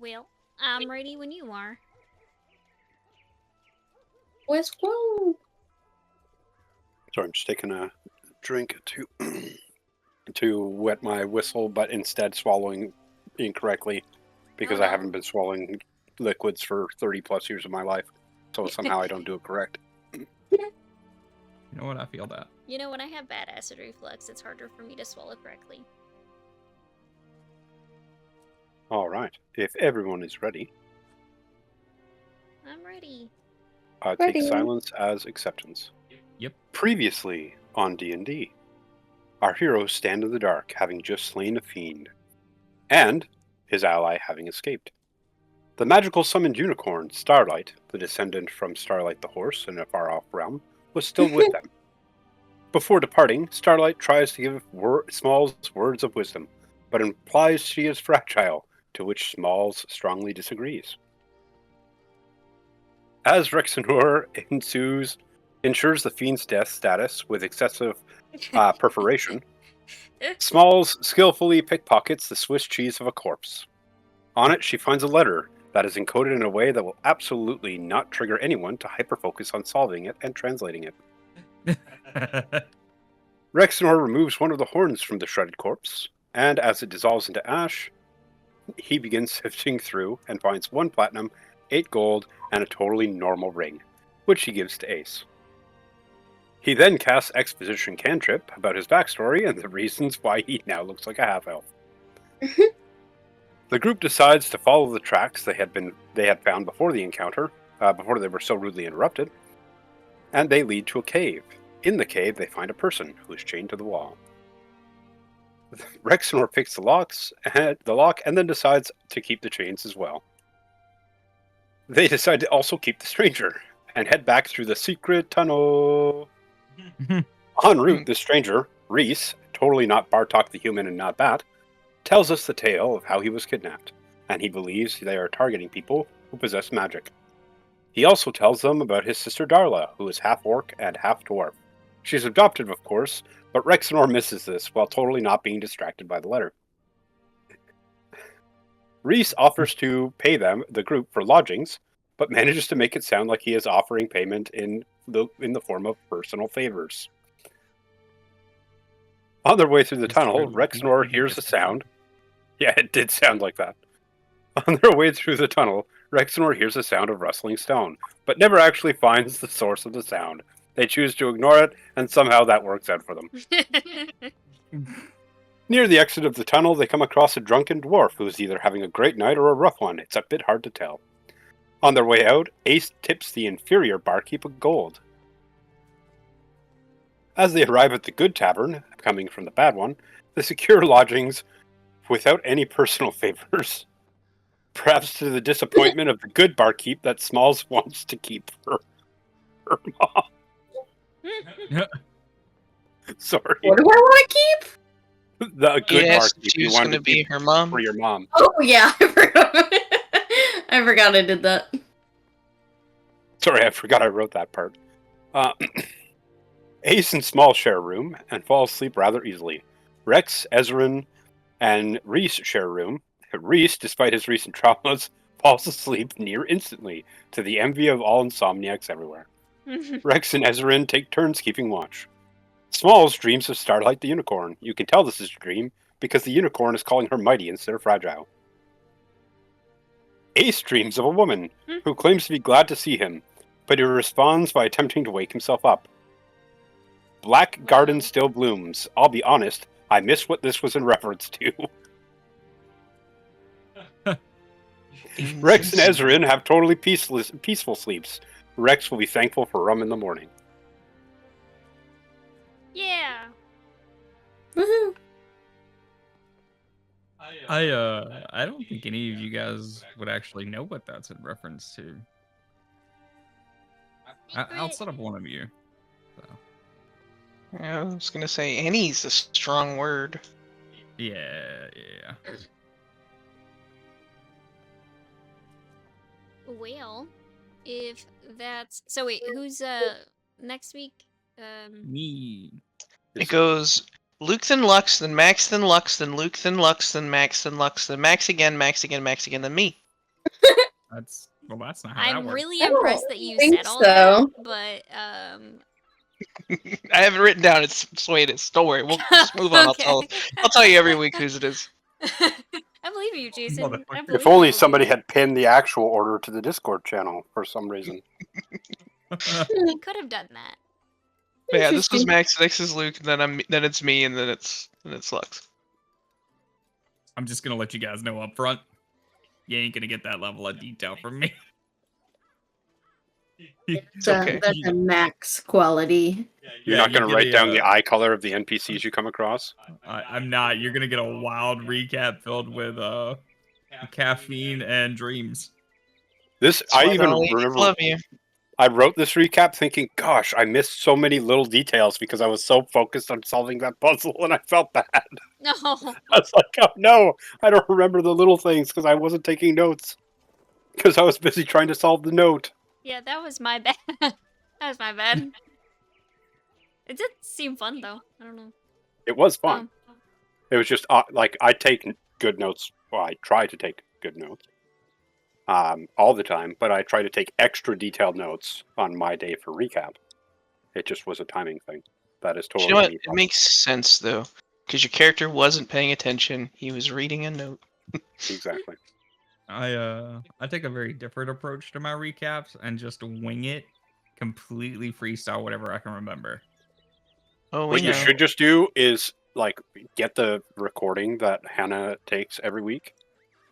Well, I'm ready when you are. Let's go. Sorry, I'm just taking a drink to to wet my whistle, but instead swallowing incorrectly because I no. haven't been swallowing liquids for 30 plus years of my life. So somehow I don't do it correct. You know what? I feel that. You know, when I have bad acid reflux, it's harder for me to swallow correctly. All right. If everyone is ready, I'm ready. take Ready. silence as acceptance. Yep. Previously on D&D, our heroes stand in the dark, having just slain a fiend, and his ally having escaped. The magical summoned unicorn, Starlight, the descendant from Starlight the horse in a far-off realm, was still with them. Before departing, Starlight tries to give Smalls words of wisdom, but implies she is fragile, to which Smalls strongly disagrees. As Rexenor ensures the fiend's death status with excessive perforation, Smalls skillfully pickpockets the Swiss cheese of a corpse. On it, she finds a letter that is encoded in a way that will absolutely not trigger anyone to hyperfocus on solving it and translating it. Rexenor removes one of the horns from the shredded corpse, and as it dissolves into ash, he begins sifting through and finds 1 platinum, 8 gold, and a totally normal ring, which he gives to Ace. He then casts Exposition Cantrip about his backstory and the reasons why he now looks like a half-elf. The group decides to follow the tracks they had found before the encounter, before they were so rudely interrupted, and they lead to a cave. In the cave, they find a person who is chained to the wall. Rexenor picks the lock, and then decides to keep the chains as well. They decide to also keep the stranger and head back through the secret tunnel. En route, the stranger, Reese, totally not Bartok the human and not Bat, tells us the tale of how he was kidnapped, and he believes they are targeting people who possess magic. He also tells them about his sister Darla, who is half orc and half dwarf. She's adopted, of course, but Rexenor misses this while totally not being distracted by the letter. Reese offers to pay the group, for lodgings, but manages to make it sound like he is offering payment in the form of personal favors. On their way through the tunnel, Rexenor hears a sound. Yeah, it did sound like that. On their way through the tunnel, Rexenor hears a sound of rustling stone, but never actually finds the source of the sound. They choose to ignore it, and somehow that works out for them. Near the exit of the tunnel, they come across a drunken dwarf who is either having a great night or a rough one. It's a bit hard to tell. On their way out, Ace tips the inferior barkeep of gold. As they arrive at the good tavern, coming from the bad one, they secure lodgings without any personal favors. Perhaps to the disappointment of the good barkeep that Smalls wants to keep her mom. Sorry. What do I want to keep? The good Yes, barkeep she you was wanted gonna to be keep her mom. for your mom. Oh yeah, I forgot. I forgot I did that. Sorry, I forgot I wrote that part. Ace and Small share a room and fall asleep rather easily. Rex, Ezrin, and Reese share a room. Reese, despite his recent traumas, falls asleep near instantly, to the envy of all insomniacs everywhere. Rex and Ezrin take turns keeping watch. Smalls dreams of Starlight the unicorn. You can tell this is a dream because the unicorn is calling her mighty instead of fragile. Ace dreams of a woman who claims to be glad to see him, but he responds by attempting to wake himself up. Black Garden still blooms. I'll be honest, I missed what this was in reference to. Rex and Ezrin have totally peaceful sleeps. Rex will be thankful for rum in the morning. Yeah. Woohoo! I don't think any of you guys would actually know what that's in reference to. Outside of one of you. So. Yeah, I was gonna say any's a strong word. Yeah. Well, if that's so, wait, who's next week? Me. It goes Luke then Lux, then Max then Lux, then Luke then Lux, then Max then Lux, then Max again, then me. That's not how that I'm works. really I don't impressed that you think said all so. that, but I have it written down. It's Sway. It's don't worry. We'll just move on. okay. I'll tell you every week whose it is. I believe you, Jason. I Motherfucker. believe If only you, somebody dude. had pinned the actual order to the Discord channel for some reason. He could have done that. But yeah, this was Interesting. Max. Next is Luke. Then it's me, and then it's Lux. I'm just gonna let you guys know up front. You ain't gonna get that level of detail from me. It's okay. That's a max quality. You're Yeah, not going you to write get down a, the eye color of the NPCs you come across? I'm not. You're gonna get a wild recap filled with caffeine and dreams. This That's I why even the ladies remember. love you. I wrote this recap thinking, "Gosh, I missed so many little details because I was so focused on solving that puzzle, and I felt bad." No. I was like, "Oh no, I don't remember the little things because I wasn't taking notes because I was busy trying to solve the note." Yeah, that was my bad. That was my bad. It did seem fun though. I don't know. It was fun. Um, It was just like I take good notes. Well, I try to take good notes all the time, but I try to take extra detailed notes on my day for recap. It just was a timing thing. That is You totally know what? me. It makes sense though, because your character wasn't paying attention. He was reading a note. Exactly. I take a very different approach to my recaps and just wing it, completely freestyle whatever I can remember. Oh, we What you know. should just do is like get the recording that Hannah takes every week,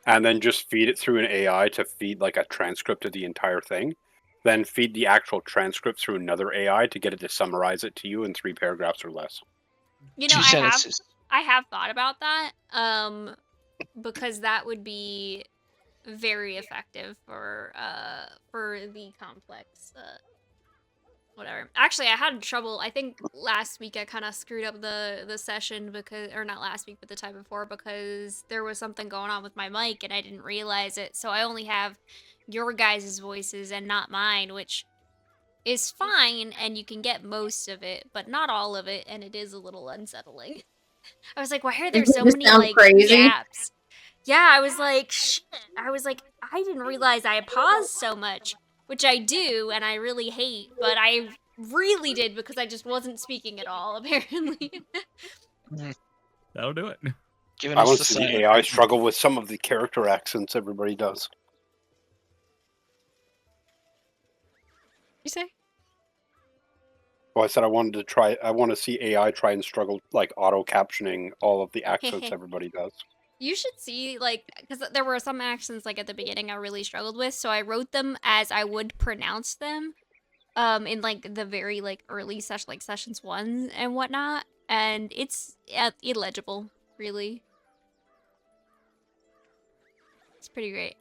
and then just feed it through an AI to feed like a transcript of the entire thing. Then feed the actual transcript through another AI to get it to summarize it to you in 3 paragraphs or less. you know, 2 sentences. I have thought about that. Because that would be very effective for the complex whatever. Actually, I had trouble. I think last week I kind of screwed up the session because, or not last week, but the time before, because there was something going on with my mic and I didn't realize it. So I only have your guys' voices and not mine, which is fine, and you can get most of it, but not all of it, and it is a little unsettling. I was like, why are there Does it so just many sound like crazy? gaps? Yeah, I was like, shit. I was like, I didn't realize I paused so much, which I do, and I really hate, but I really did because I just wasn't speaking at all, apparently. That'll do it. Giving I us want the to see the silent AI treatment. struggle with some of the character accents everybody does. You say? Well, I said I wanted to try. I want to see AI try and struggle like auto captioning all of the accents everybody does. You should see, like, because there were some accents, like, at the beginning I really struggled with, so I wrote them as I would pronounce them, in, like, the very, like, early sessions 1 and whatnot, and it's illegible, really. It's pretty great.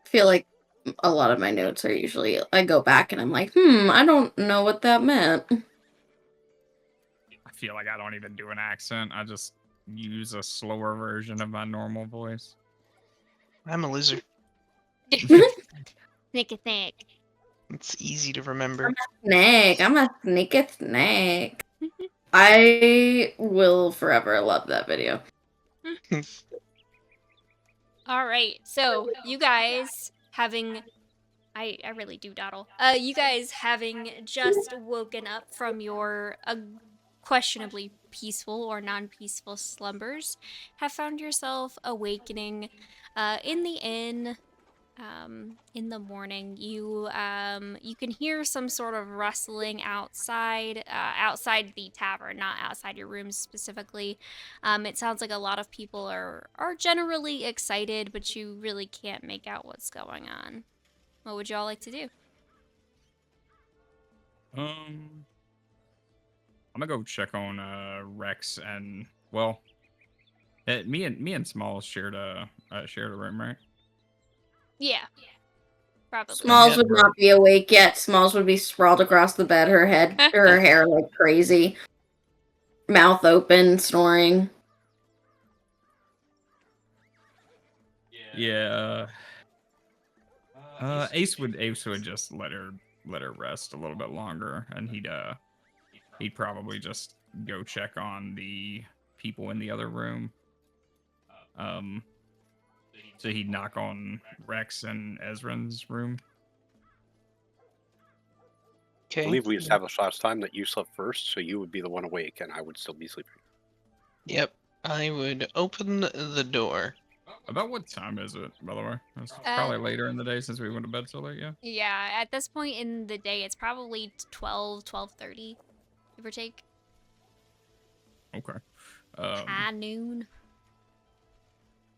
I feel like a lot of my notes are usually, I go back and I'm like, I don't know what that meant. I feel like I don't even do an accent. I just use a slower version of my normal voice. I'm a lizard. Snick a thick. It's easy to remember. Snake. I'm a sneaky snake. I will forever love that video. All right, so you guys having, I really do dawdle. You guys having just woken up from your questionably peaceful or non-peaceful slumbers, have found yourself awakening in the inn. In the morning, you can hear some sort of rustling outside the tavern, not outside your rooms specifically. It sounds like a lot of people are generally excited, but you really can't make out what's going on. What would y'all like to do? I'm gonna go check on Rex and me and Smalls shared a room, right? Yeah, probably. Smalls would not be awake yet. Smalls would be sprawled across the bed, her hair like crazy. Mouth open, snoring. Yeah. Ace would just let her rest a little bit longer, and he'd probably just go check on the people in the other room. So he'd knock on Rex and Ezra's room. I Okay. believe we established last time that you slept first, so you would be the one awake, and I would still be sleeping. Yep. I would open the door. About what time is it, by the way? It's probably later in the day since we went to bed so late, yeah? Yeah, at this point in the day, it's probably 12:30, give or take. Okay. High noon.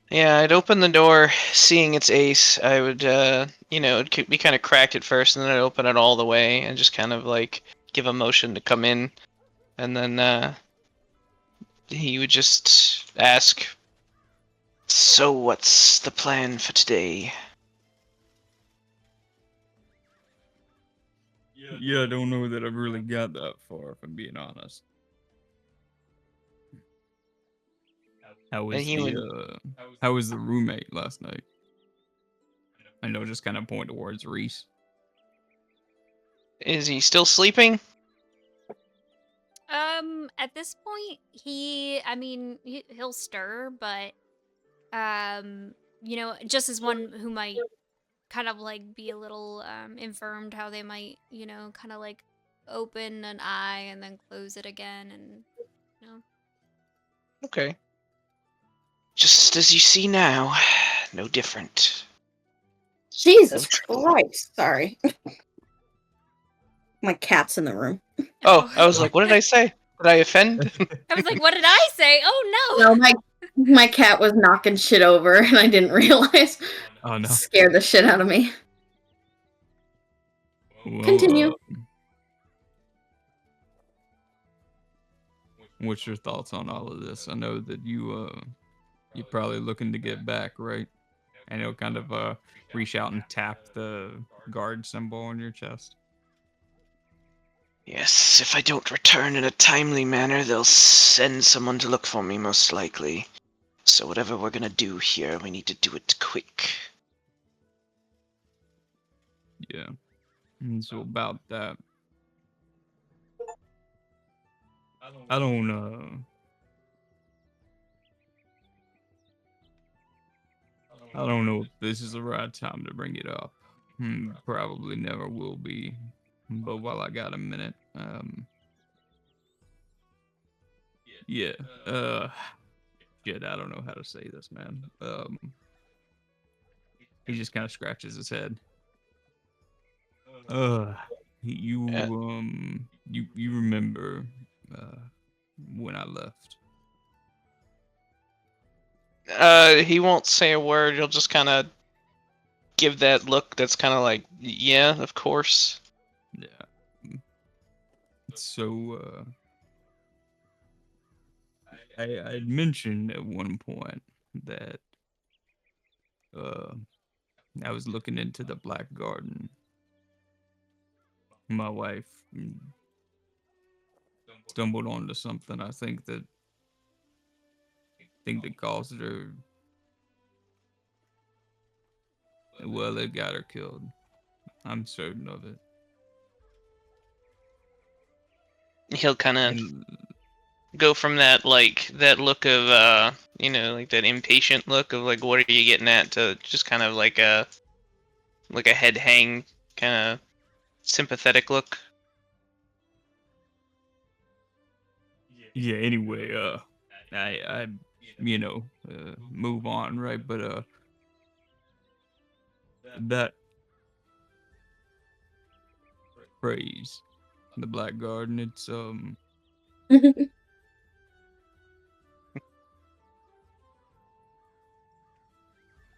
Yeah, I'd open the door, seeing it's Ace. I would, it'd be kind of cracked at first, and then I'd open it all the way and just kind of like give a motion to come in, and then he would just ask, "So, what's the plan for today?" Yeah, I don't know that I've really got that far, if I'm being honest. How was he how was the roommate last night? I know, just kind of point towards Reese. Is he still sleeping? At this point, he'll stir, but, just as one who might kind of like be a little, infirmed, how they might, kind of like open an eye and then close it again, and, you know. Okay. Just as you see now, no different. Jesus Christ! Sorry. My cat's in the room. Oh, I was like, what did I say? Did I offend? I was like, what did I say? Oh no! No, my cat was knocking shit over, and I didn't realize. Oh no. Scared the shit out of me. Well, Continue. What's your thoughts on all of this? I know that you're probably looking to get back, right? And he'll kind of reach out and tap the guard symbol on your chest. Yes, if I don't return in a timely manner, they'll send someone to look for me, most likely. So whatever we're gonna do here, we need to do it quick. Yeah. And so about that, I don't know if this is the right time to bring it up. Probably never will be. But while I got a minute, yeah, shit, I don't know how to say this, man. He just kind of scratches his head. You remember, when I left? He won't say a word. He'll just kind of give that look that's kind of like, yeah, of course. Yeah. So, I'd mentioned at one point that I was looking into the Black Garden. My wife stumbled onto something I think that caused her. Well, it got her killed. I'm certain of it. He'll kind of And go from that look of like that impatient look of like, what are you getting at, to just kind of like a head hang, kind of sympathetic look. yeah, anyway, I move on, right? But that phrase, the Black Garden, it's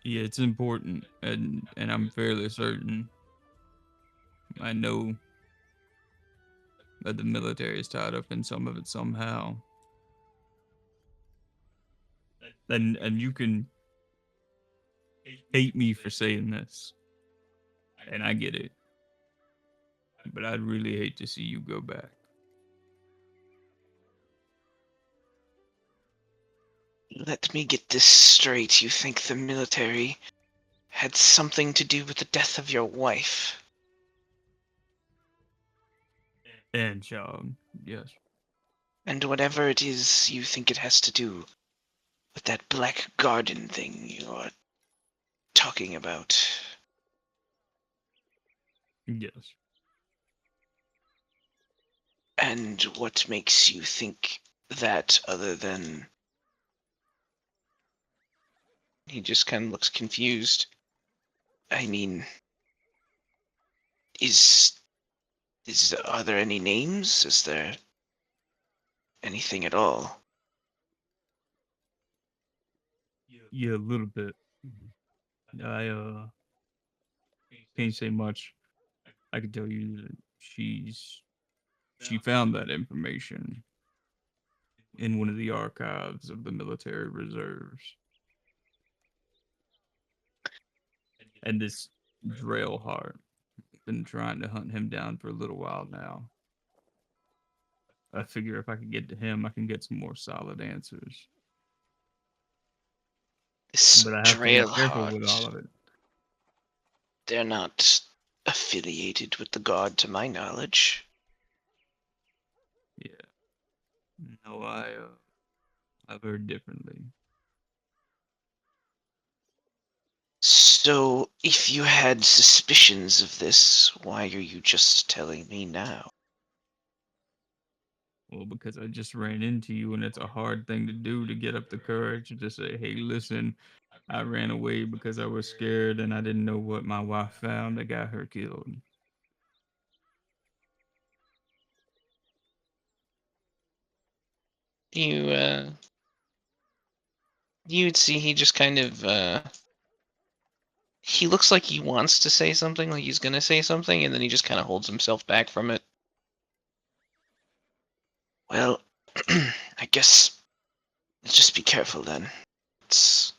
yeah, it's important, and I'm fairly certain. I know that the military is tied up in some of it somehow. And you can hate me for saying this, and I get it. But I'd really hate to see you go back. Let me get this straight. You think the military had something to do with the death of your wife? And yes. And whatever it is you think it has to do with that Black Garden thing, you're talking about. Yes. And what makes you think that other than. He just kind of looks confused. I mean, are there any names? Is there anything at all? Yeah, a little bit. I can't say much. I can tell you that she found that information in one of the archives of the military reserves. And this Drailheart been trying to hunt him down for a little while now. I figure if I can get to him, I can get some more solid answers. This But I have to be careful with all Drailheart, of it. they're not affiliated with the God to my knowledge. Yeah. No, I've heard differently. So, if you had suspicions of this, why are you just telling me now? Well, because I just ran into you, and it's a hard thing to do to get up the courage to just say, "Hey, listen, I ran away because I was scared, and I didn't know what my wife found that got her killed." You'd see he just kind of, he looks like he wants to say something, like he's gonna say something, and then he just kind of holds himself back from it. Well, I guess just be careful then. It's,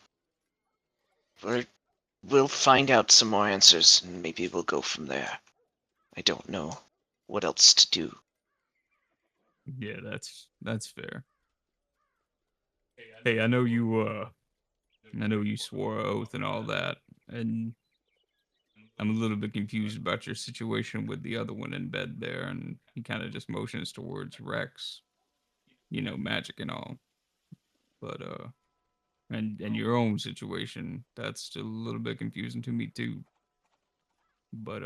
we'll find out some more answers, and maybe we'll go from there. I don't know what else to do. Yeah, that's fair. Hey, I know you swore an oath and all that, and I'm a little bit confused about your situation with the other one in bed there, and he kind of just motions towards Rex, magic and all. But and your own situation, that's still a little bit confusing to me too. But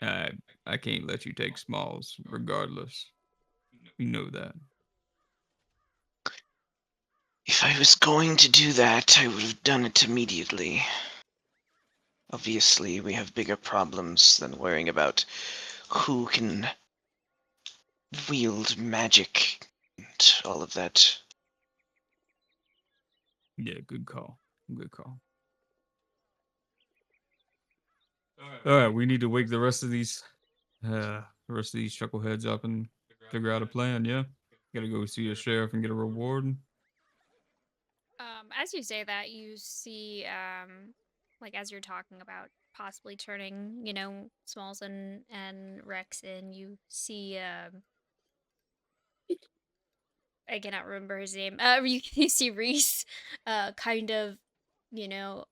I I can't let you take Smalls regardless. You know that. If I was going to do that, I would have done it immediately. Obviously, we have bigger problems than worrying about who can wield magic and all of that. Yeah, good call. Good call. All right, we need to wake the rest of these chuckleheads up and figure out a plan. Yeah, gotta go see a sheriff and get a reward. As you say that, you see, like as you're talking about possibly turning, Smalls and Rex in, you see, I cannot remember his name. You see Reese, kind of,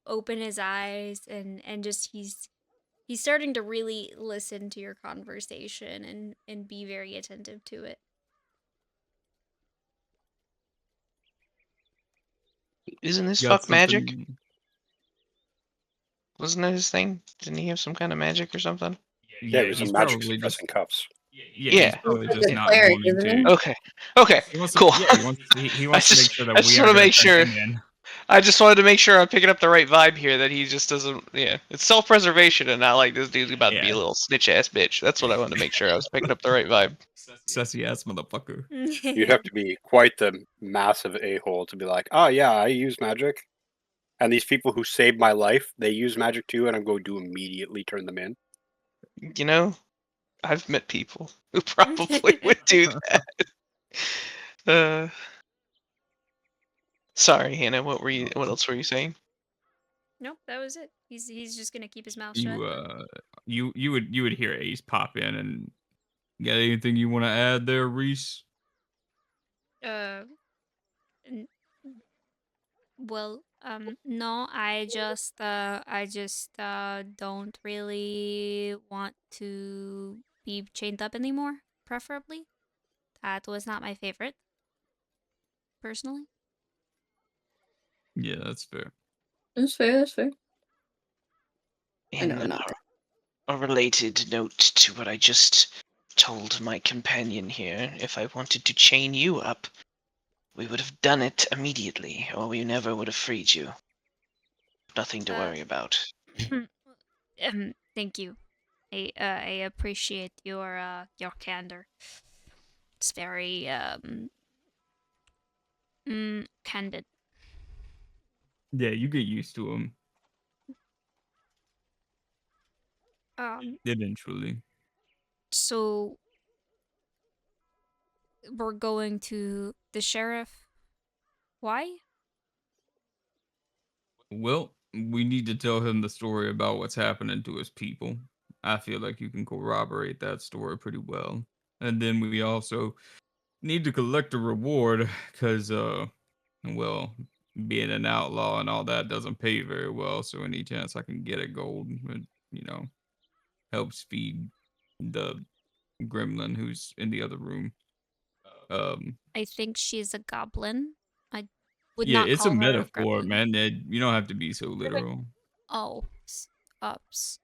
open his eyes and just he's starting to really listen to your conversation and be very attentive to it. Isn't this You got fuck magic? something? Wasn't that his thing? Didn't he have some kind of magic or something? Yeah, it was he's a magic probably just suppressing cuffs. yeah, Yeah. he's probably He's just a not cleric, wanting isn't to. he? Okay. Okay. He wants to, Cool. yeah, he I wants to make just, sure I that just we want aren't to gonna make send sure. him in. I just wanted to make sure I'm picking up the right vibe here. That he just doesn't. Yeah, it's self-preservation and not like this dude's about to be a Yeah. little snitch ass bitch. That's what I wanted to make sure I was picking up the right vibe. Sassy ass motherfucker. You'd have to be quite the massive a-hole to be like, oh yeah, I use magic. And these people who saved my life, they use magic too, and I'm going to immediately turn them in. You know, I've met people who probably would do that. Uh, sorry, Hannah. What else were you saying? Nope, that was it. He's just gonna keep his mouth shut. You would hear Ace pop in and got anything you want to add there, Reese? Uh, n- well, no, I just don't really want to be chained up anymore, preferably. That was not my favorite, personally. Yeah, that's fair. That's fair. That's fair. I know In not. a related note to what I just told my companion here, if I wanted to chain you up, we would have done it immediately, or we never would have freed you. Nothing to Uh, worry about. Thank you. I appreciate your candor. It's very candid. Yeah, you get used to them eventually. So we're going to the sheriff. Why? Well, we need to tell him the story about what's happening to his people. I feel like you can corroborate that story pretty well. And then we also need to collect a reward because, well, being an outlaw and all that doesn't pay very well. So any chance I can get a gold, you know, helps feed the gremlin who's in the other room. I think she's a goblin. I would Yeah, not it's a call her a metaphor, gremlin. man. You don't have to be so literal. Oh,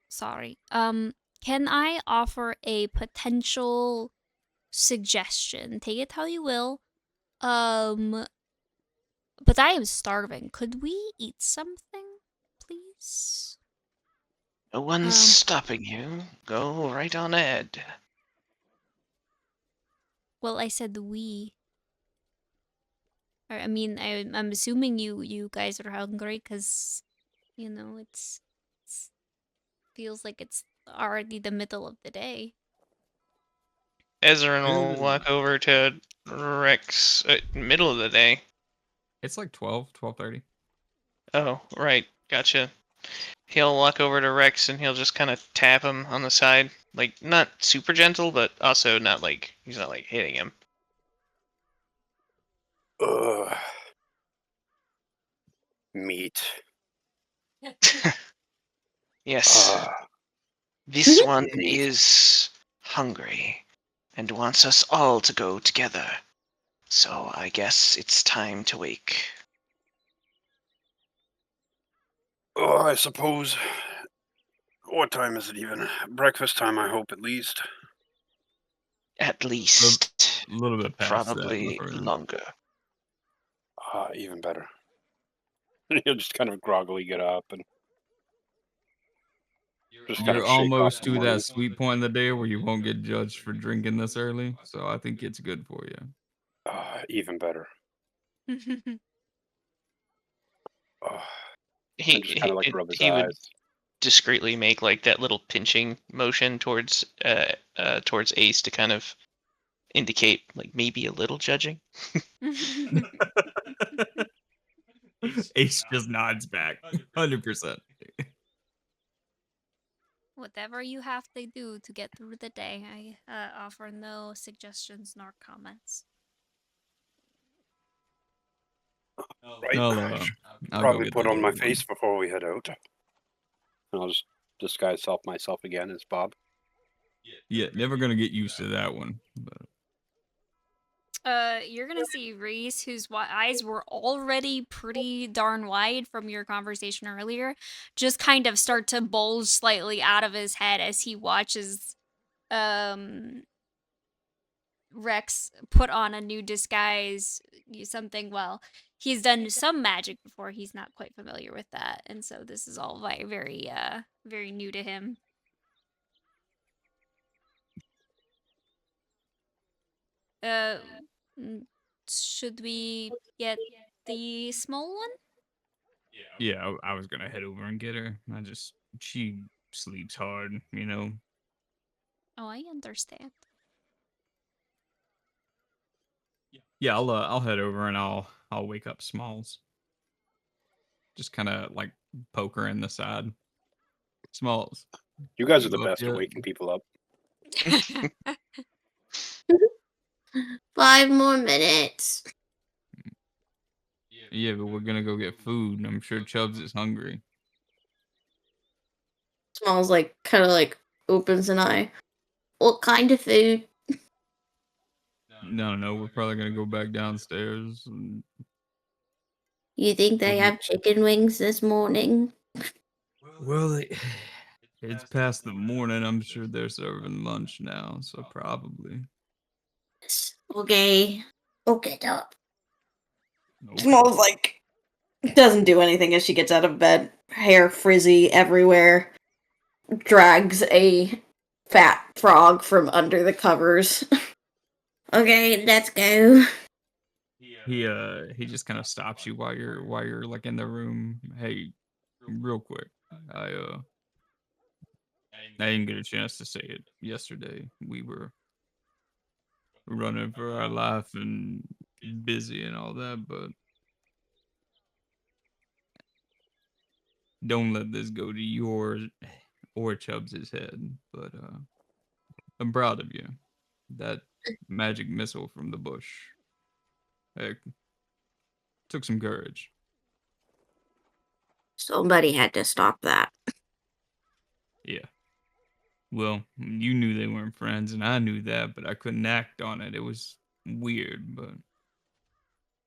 sorry. Can I offer a potential suggestion? Take it how you will. Um, but I am starving. Could we eat something, please? No one's Um, stopping you. Go right on ahead. well, I said we. I mean, I'm assuming you guys are hungry because, it's feels like it's already the middle of the day. Ezra will walk over to Rex middle of the day. It's like 12:30. Oh, right. Gotcha. He'll walk over to Rex and he'll just kind of tap him on the side. Like, not super gentle, but also not like, he's not like hitting him. Ugh. Meat. Yes, Ah, this one meat. is hungry and wants us all to go together. So I guess it's time to wake. Oh, I suppose. What time is it even? Breakfast time, I hope, at least. At A least. little bit past that, but Probably longer. Ah, even better. He'll just kind of groggily get up and just kind you're of shake off almost the to morning. that sweet point in the day where you won't get judged for drinking this early. So I think it's good for you. Ah, even better. Ah, and just kind of like rub his He would eyes. discreetly make like that little pinching motion towards Ace to kind of indicate like maybe a little judging. Ace just nods back. 100%. Whatever you have to do to get through the day, I offer no suggestions nor comments. Right. I'll go Probably get put that on my other one. face before we head out. And I'll just disguise myself again as Bob. Yeah, never gonna get used to that one. But You're gonna see Reese, whose eyes were already pretty darn wide from your conversation earlier, just kind of start to bulge slightly out of his head as he watches, um, Rex put on a new disguise, something, well, he's done some magic before, he's not quite familiar with that, and so this is all very new to him. Uh, should we get the small one? yeah, I was gonna head over and get her. She sleeps hard. Oh, I understand. Yeah, I'll head over and I'll wake up Smalls. Just kind of like poke her in the side. Smalls, You guys are the you up best at yet? waking people up. 5 more minutes. Yeah, but we're gonna go get food, and I'm sure Chubbs is hungry. Smalls like kind of like opens an eye. What kind of food? No, we're probably gonna go back downstairs. And You think they Mhm. have chicken wings this morning? Well, it's past the morning. I'm sure they're serving lunch now, so probably. Okay. I'll get up. Okay. Smalls like doesn't do anything as she gets out of bed. Hair frizzy everywhere. Drags a fat frog from under the covers. Okay, let's go. He just kind of stops you while you're like in the room. Hey, real quick. I uh I didn't get a chance to say it yesterday. We were running for our life and busy and all that, but don't let this go to your or Chubbs's head. But I'm proud of you. That magic missile from the bush. Heck, took some courage. Somebody had to stop that. Yeah. Well, you knew they weren't friends, and I knew that, but I couldn't act on it. It was weird, but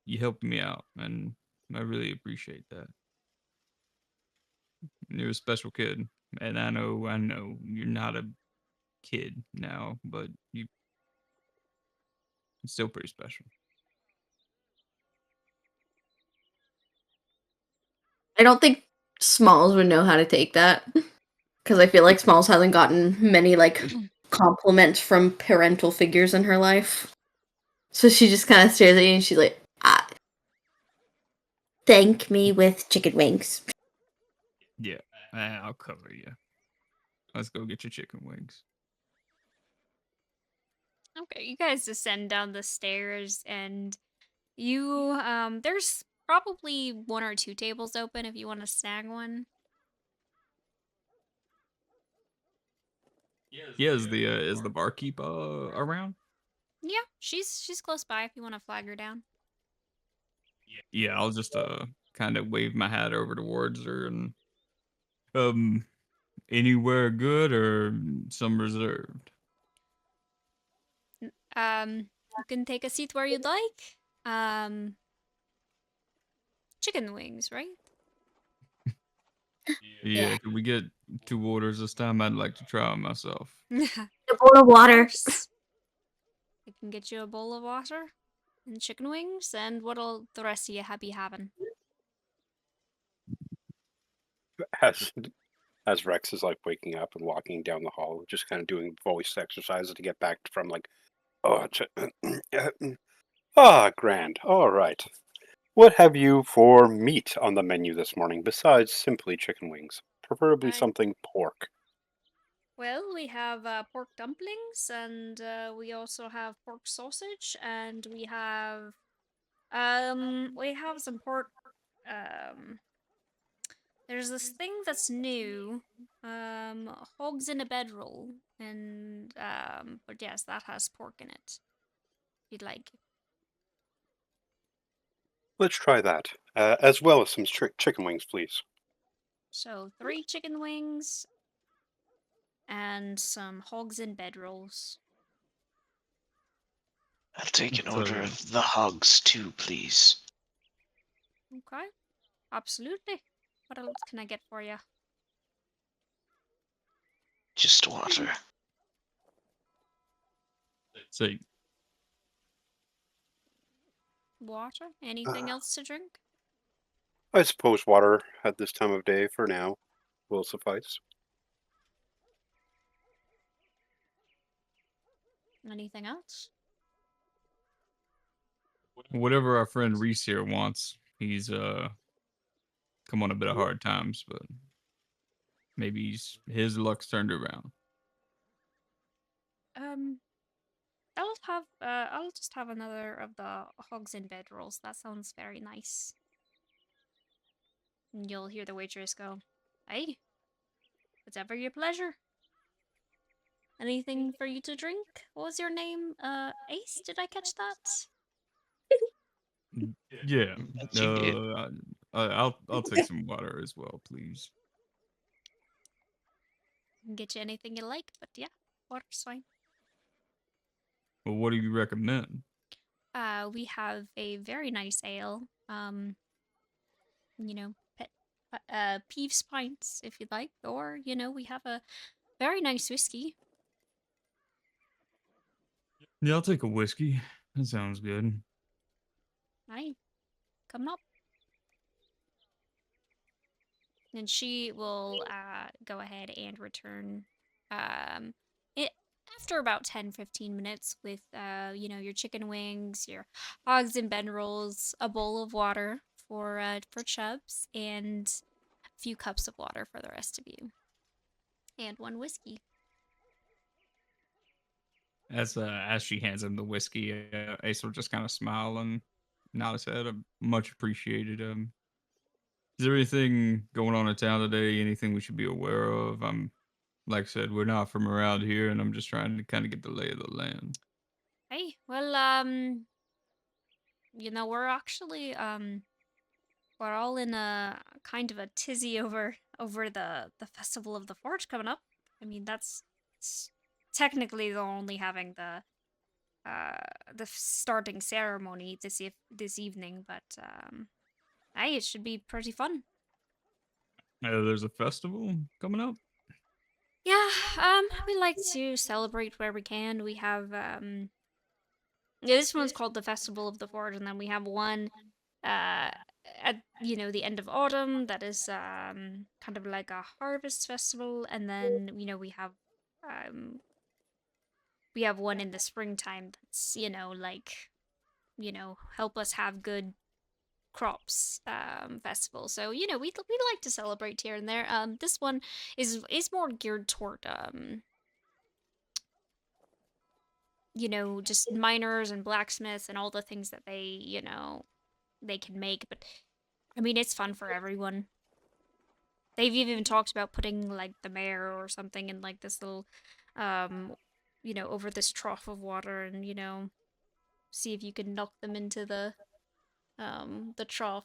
you helped me out, and I really appreciate that. You're a special kid, and I know you're not a kid now, but you're still pretty special. I don't think Smalls would know how to take that. Because I feel like Smalls hasn't gotten many like compliments from parental figures in her life. So she just kind of stares at you and she's like, thank me with chicken wings. Yeah, I'll cover you. Let's go get your chicken wings. Okay, you guys descend down the stairs and you there's probably one or two tables open if you want to snag one. Yeah, is the barkeep around? Yeah, she's close by if you want to flag her down. Yeah, I'll just kind of wave my hat over towards her and um anywhere good or some reserved. You can take a seat where you'd like. Um, chicken wings, right? Yeah, can we get 2 orders this time? I'd like to try 'em myself. A bowl of water. Course. I can get you a bowl of water and chicken wings, and what'll the rest of you be having? As as Rex is like waking up and walking down the hall, just kind of doing voice exercises to get back from like, oh, grand. All right. What have you for meat on the menu this morning besides simply chicken wings? Preferably I something pork. Well, we have pork dumplings, and we also have pork sausage, and we have some pork. Um, there's this thing that's new, hogs in a bedroll, and but yes, that has pork in it. If you'd like. Let's try that, as well as some chicken wings, please. So 3 chicken wings and some hogs in bedrolls. I'll take an order So, of the hogs too, please. Okay, absolutely. What else can I get for you? Just water. say, Water? Anything else to drink? I suppose water at this time of day for now will suffice. Anything else? whatever our friend Reese here wants. He's come on a bit of hard times, but maybe his luck's turned around. Um, I'll just have another of the hogs in bed rolls. That sounds very nice. And you'll hear the waitress go, "Hey, whatever your pleasure. Anything for you to drink? What was your name? Ace? Did I catch that? Yeah. You did. I'll take some water as well, please. I can get you anything you like, but yeah, water's fine. Well, what do you recommend? We have a very nice ale. Peeves pints if you'd like, or we have a very nice whiskey. Yeah, I'll take a whiskey. That sounds good. Aye, coming up. And she will go ahead and return it after about 10-15 minutes with your chicken wings, your hogs and Ben rolls, a bowl of water for Chubbs, and a few cups of water for the rest of you. And one whiskey. As she hands him the whiskey, Ace will just kind of smile and nod his head. Much appreciated. Is there anything going on in town today? Anything we should be aware of? Like I said, we're not from around here, and I'm just trying to kind of get the lay of the land. Hey, well, we're actually we're all in a kind of a tizzy over the Festival of the Forge coming up. I mean, that's technically they're only having the starting ceremony this evening, but hey, it should be pretty fun. There's a festival coming up. Yeah, we like to celebrate where we can. We have this one's called the Festival of the Forge, and then we have one at the end of autumn that is kind of like a harvest festival, and then we have one in the springtime that's help us have good crops festival. So we like to celebrate here and there. This one is more geared toward just miners and blacksmiths and all the things that they can make. But I mean, it's fun for everyone. They've even talked about putting like the mayor or something in like this little over this trough of water, and see if you can knock them into the trough.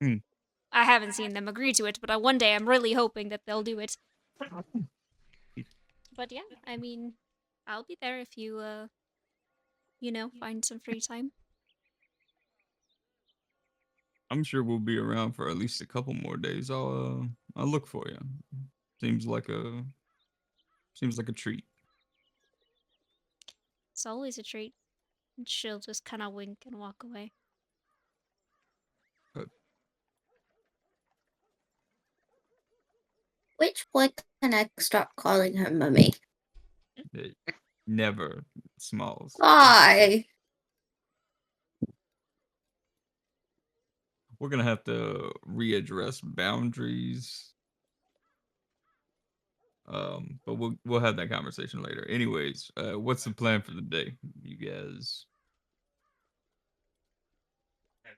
I haven't seen them agree to it, but one day I'm really hoping that they'll do it. But yeah, I mean, I'll be there if you find some free time. I'm sure we'll be around for at least a couple more days. I'll look for you. Seems like a treat. It's always a treat. And she'll just kind of wink and walk away. Good. Which boy can I stop calling her mummy? Never, Smalls. Why? We're gonna have to readdress boundaries. But we'll have that conversation later. Anyways, what's the plan for the day? You guys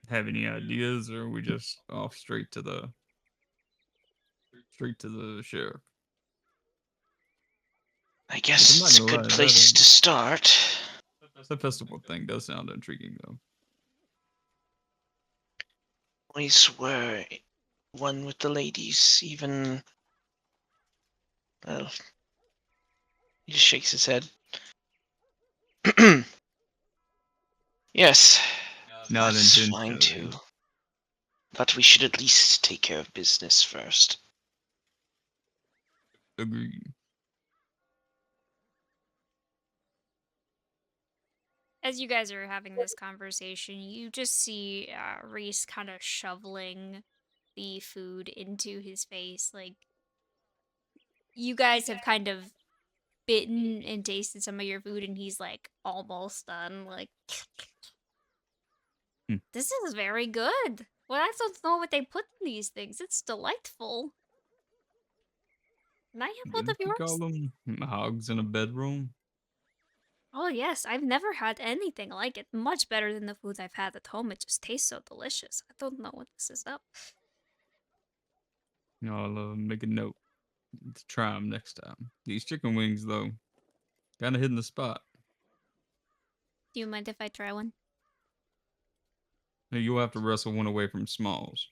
have any ideas, or are we just off straight to the sheriff? I guess I'm not it's a gonna good lie, place to start. The festival thing does sound intriguing, though. Always were one with the ladies, even. Well, he just shakes his head. Yes, Not that's fine intentionally. too. But we should at least take care of business first. Agreed. As you guys are having this conversation, you just see Reese kind of shoveling the food into his face. Like, you guys have kind of bitten and tasted some of your food, and he's like almost done. Like, this is very good. Well, I don't know what they put in these things. It's delightful. Can I have both of You yours? call them hogs in a bedroom? Oh yes, I've never had anything like it. Much better than the food I've had at home. It just tastes so delicious. I don't know what this is up. I'll make a note to try them next time. These chicken wings, though, kind of hitting the spot. Do you mind if I try one? You'll have to wrestle one away from Smalls.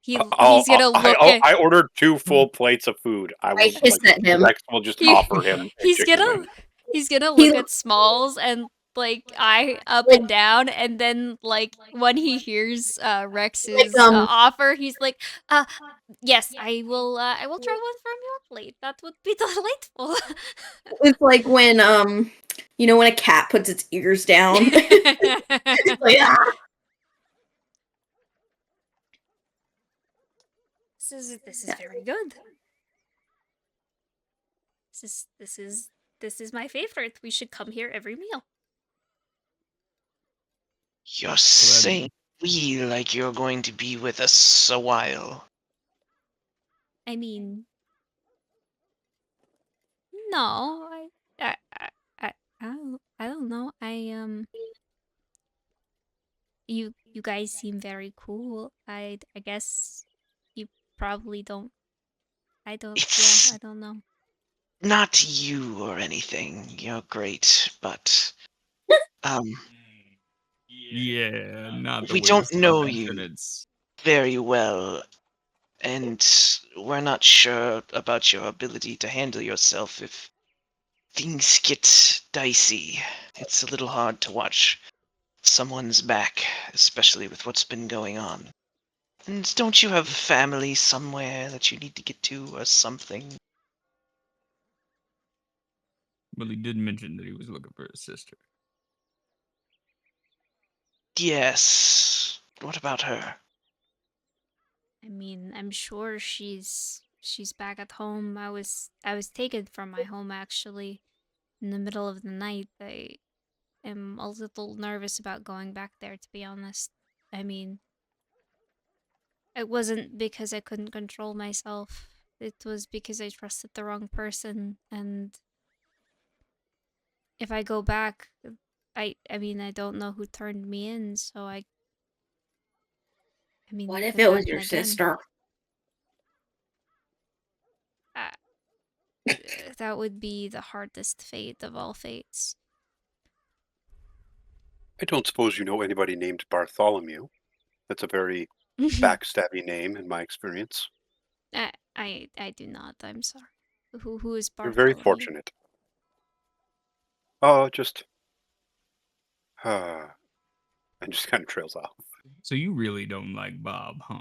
He's gonna look at. I ordered 2 full plates of food. I will. hiss at him. Rex will just offer him. He's gonna look at Smalls and like eye up Like- and down, and then like when he hears Rex's Like, offer, he's like, yes, I will travel from your plate. That would be delightful. It's like when when a cat puts its ears down. It's like, ah! This is very good. This is my favorite. We should come here every meal. You're saying we like you're going to be with us a while. I mean, no, I don't know. You guys seem very cool. I guess you probably don't. I don't. It's Yeah, I don't know. not you or anything. You're great, but um, Yeah, not the We way don't you know mention you. it's very well, and we're not sure about your ability to handle yourself if things get dicey. It's a little hard to watch someone's back, especially with what's been going on. And don't you have family somewhere that you need to get to or something? well, he did mention that he was looking for his sister. Yes. What about her? I mean, I'm sure she's back at home. I was taken from my home actually in the middle of the night. I am a little nervous about going back there, to be honest. I mean, it wasn't because I couldn't control myself. It was because I trusted the wrong person, and if I go back, I mean, I don't know who turned me in, so I mean, What that if could it was happen your again. sister? Uh, that would be the hardest fate of all fates. I don't suppose you know anybody named Bartholomew. That's a very backstabby name in my experience. I do not. I'm sorry. Who is You're very Bartholomew? fortunate. Oh, just and just kind of trails off. So you really don't like Bob, huh?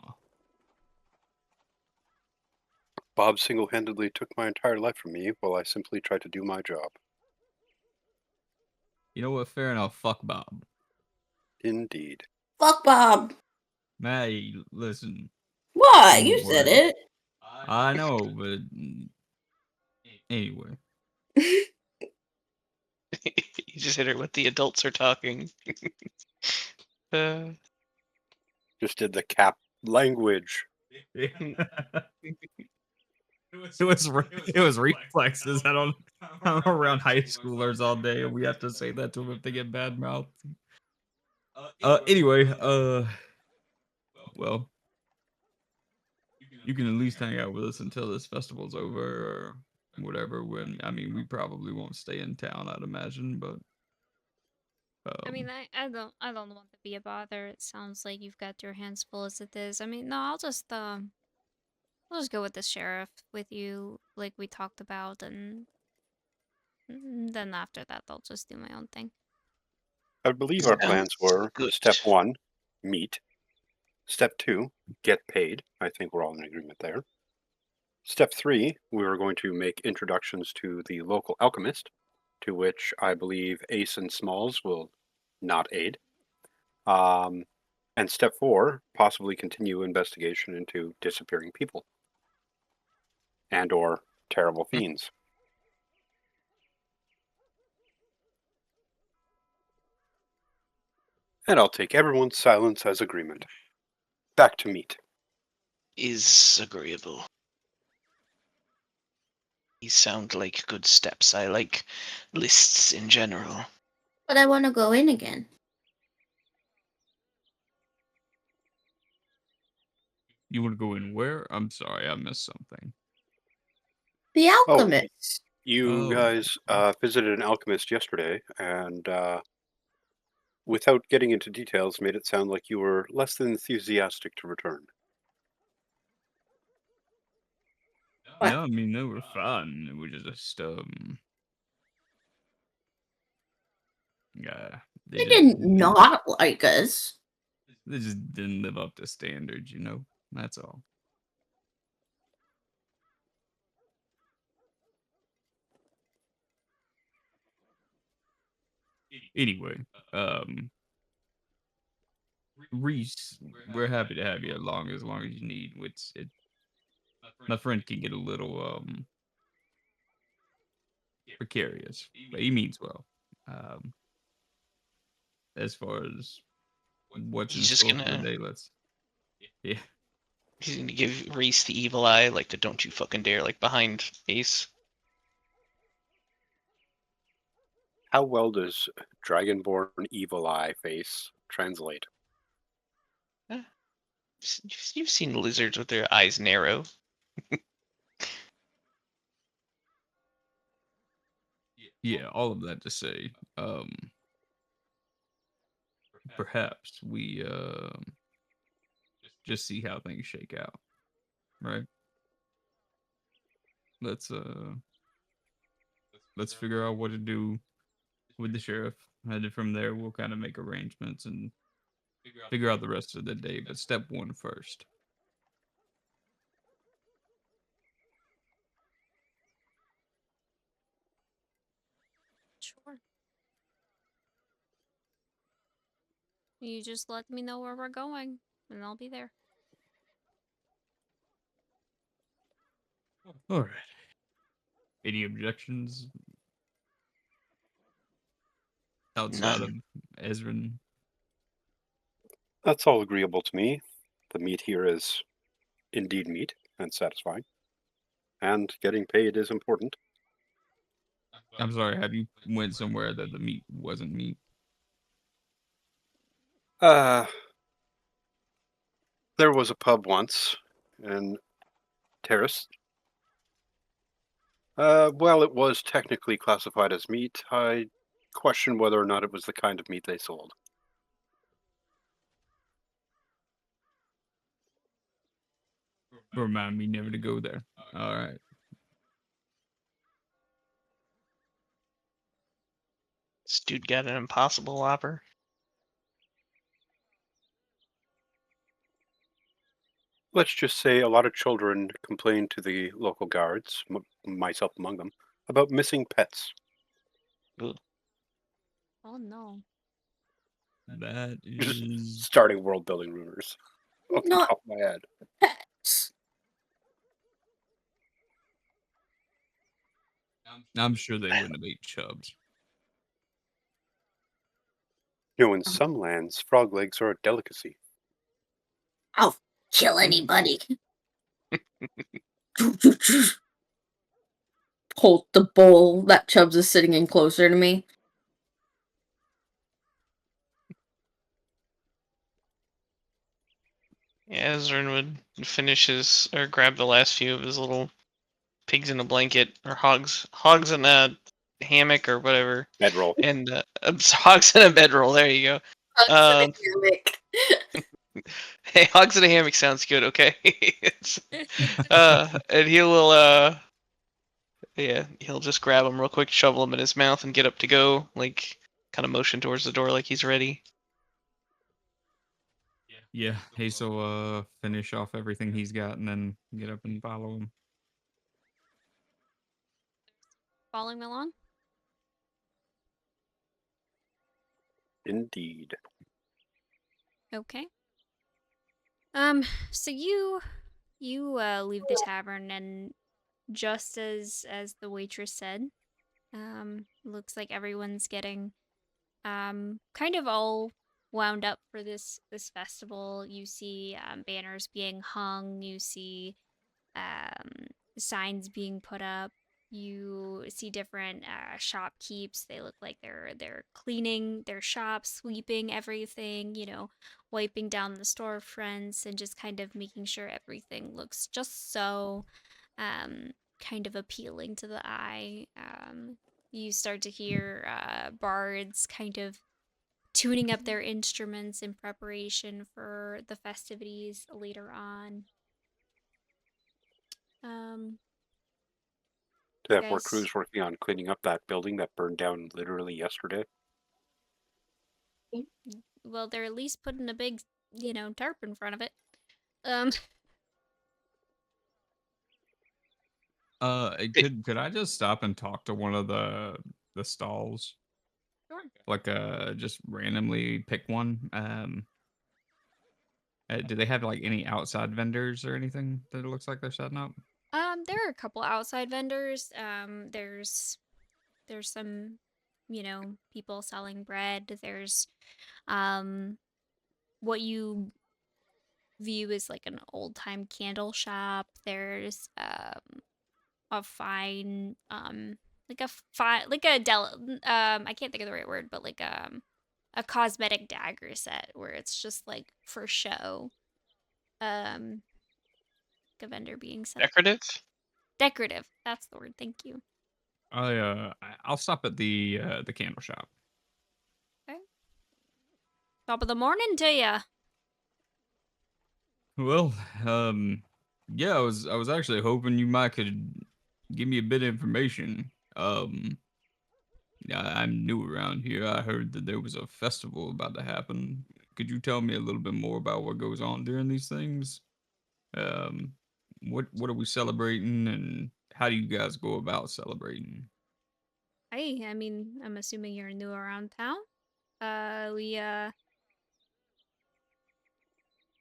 Bob single-handedly took my entire life from me while I simply tried to do my job. You know what? Fair enough. Fuck Bob. Indeed. Fuck Bob. Hey, listen. What? You Anyway. said it. I know, but anyway. You just hit her with the adults are talking. uh, Just did the cap language. It was reflexes. I'm around high schoolers all day, and we have to say that to them if they get bad mouth. Anyway, well, you can at least hang out with us until this festival's over or whatever. I mean, we probably won't stay in town, I'd imagine, but I mean, I don't want to be a bother. It sounds like you've got your hands full as it is. I mean, no, I'll just go with the sheriff with you, like we talked about, and then after that, I'll just do my own thing. I believe our plans were good. step 1, meet. Step 2, get paid. I think we're all in agreement there. Step 3, we were going to make introductions to the local alchemist, to which I believe Ace and Smalls will not aid. And step 4, possibly continue investigation into disappearing people and or terrible fiends. And I'll take everyone's silence as agreement. Back to meat. Is agreeable. These sound like good steps. I like lists in general. But I want to go in again. you want to go in where? I'm sorry, I missed something. The alchemist. You Oh. guys visited an alchemist yesterday, and without getting into details, made it sound like you were less than enthusiastic to return. What? No, I mean they were fun. It was just They They just didn't not like us. They just didn't live up to standards, you know. That's all. Anyway, Reese, we're happy to have you as long as you need. My friend can get a little precarious, but he means well. Um, as far as what's in He's just store for the gonna day, yeah. he's gonna give Reese the evil eye, like the "don't you fucking dare," like behind Ace. How well does Dragonborn Evil Eye face translate? You've seen lizards with their eyes narrow. Yeah, all of that to say, perhaps we just see how things shake out, right? Let's let's figure out what to do with the sheriff. And then from there, we'll kind of make arrangements and figure out the rest of the day. But step one first. Sure. You just let me know where we're going, and I'll be there. All right. Any objections outside of None. Ezrin? That's all agreeable to me. The meat here is indeed meat and satisfying. And getting paid is important. I'm sorry. Have you went somewhere that the meat wasn't meat? There was a pub once in Terrace. Well, it was technically classified as meat. I question whether or not it was the kind of meat they sold. Remind me never to go there. All right. This dude got an impossible whopper. Let's just say a lot of children complained to the local guards, myself among them, about missing pets. Ugh. Oh no. That Just is. starting world building rumors off the Not top of my head. pets. I'm sure they wouldn't have ate chubs. You know, in some lands, frog legs are a delicacy. I'll kill anybody. Hold the bowl that Chubbs is sitting in closer to me. Yeah, Ezrin would finish his or grab the last few of his little pigs in a blanket or hogs in a hammock or whatever, Bedroll. and hogs in a bedroll. There you go. Um, Hey, hogs in a hammock sounds good. Okay. And he will yeah, he'll just grab him real quick, shovel him in his mouth, and get up to go. Like, kind of motion towards the door like he's ready. Yeah, Hazel finish off everything he's got and then get up and follow him. Following along? Indeed. Okay. So you leave the tavern, and just as the waitress said, looks like everyone's getting kind of all wound up for this festival. You see banners being hung, you see signs being put up. You see different shopkeeps. They look like they're cleaning their shops, sweeping everything, wiping down the storefronts and just kind of making sure everything looks just so kind of appealing to the eye. You start to hear bards kind of tuning up their instruments in preparation for the festivities later on. They have more Guys, crews working on cleaning up that building that burned down literally yesterday. Well, they're at least putting a big, tarp in front of it. Could I just stop and talk to one of the stalls? Sure. Like just randomly pick one. Do they have like any outside vendors or anything that it looks like they're setting up? There are a couple outside vendors. There's some, people selling bread. There's, what you view as like an old time candle shop. There's, a fine, like a I can't think of the right word, but like, a cosmetic dagger set where it's just like for show. Um, like a vendor being set. Decorative? Decorative. That's the word. Thank you. I'll stop at the candle shop. Okay. Top of the morning to ya. Well, yeah, I was actually hoping you might could give me a bit of information. Yeah, I'm new around here. I heard that there was a festival about to happen. Could you tell me a little bit more about what goes on during these things? Um, what are we celebrating, and how do you guys go about celebrating? Hey, I mean, I'm assuming you're new around town. We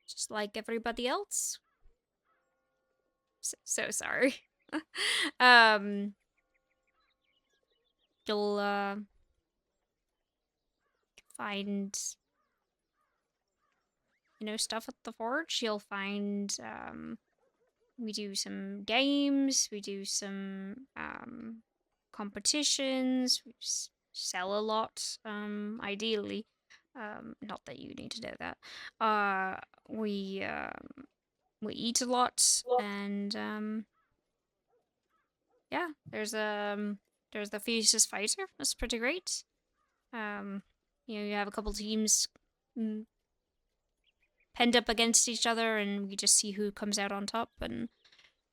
just like everybody else. So sorry. um, you'll find stuff at the forge. You'll find we do some games, we do some competitions, we sell a lot, ideally. Not that you need to know that. We eat a lot, and yeah, there's the fiercest fighter. That's pretty great. You have a couple teams penned up against each other, and we just see who comes out on top. And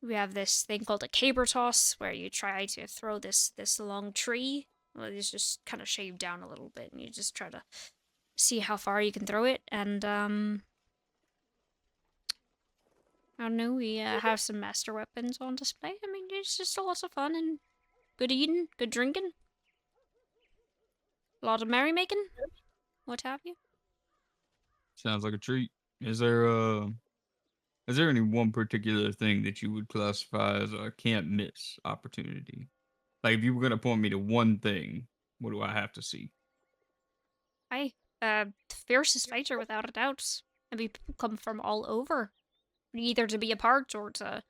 we have this thing called a caber toss, where you try to throw this long tree. Well, it's just kind of shaved down a little bit, and you just try to see how far you can throw it. And I don't know. We have some master weapons on display. I mean, it's just a lot of fun and good eating, good drinking, a lot of merrymaking, what have you. Sounds like a treat. Is there any one particular thing that you would classify as a can't miss opportunity? Like if you were gonna point me to one thing, what do I have to see? Fiercest fighter without a doubt. I mean, people come from all over, either to be a part or to,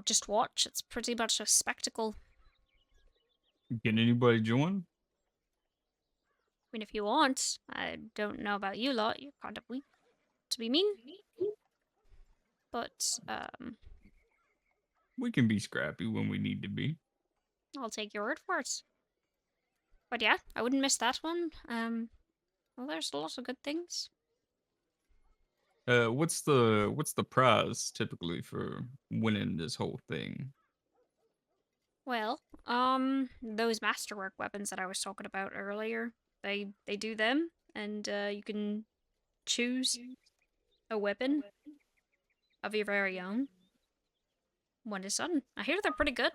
just watch. It's pretty much a spectacle. Can anybody join? I mean, if you want. I don't know about you lot. You're kind of weak to be mean. But, We can be scrappy when we need to be. I'll take your word for it. But yeah, I wouldn't miss that one. Well, there's a lot of good things. What's the prize typically for winning this whole thing? Well, those masterwork weapons that I was talking about earlier, they do them, and you can choose a weapon of your very own when it's done. I hear they're pretty good.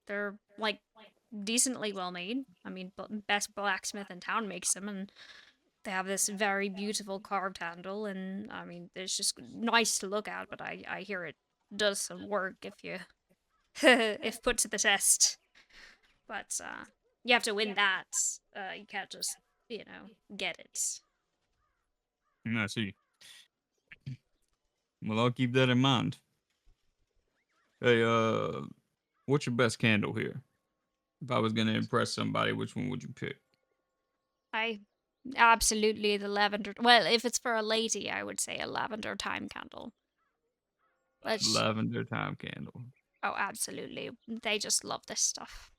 They're like decently well made. I mean, best blacksmith in town makes them, and they have this very beautiful carved handle, and I mean, it's just nice to look at. But I hear it does some work if you if put to the test. But you have to win that. You can't just get it. I see. Well, I'll keep that in mind. Hey, what's your best candle here? If I was gonna impress somebody, which one would you pick? I absolutely the lavender. Well, if it's for a lady, I would say a lavender time candle. But Lavender time candle. oh, absolutely, they just love this stuff.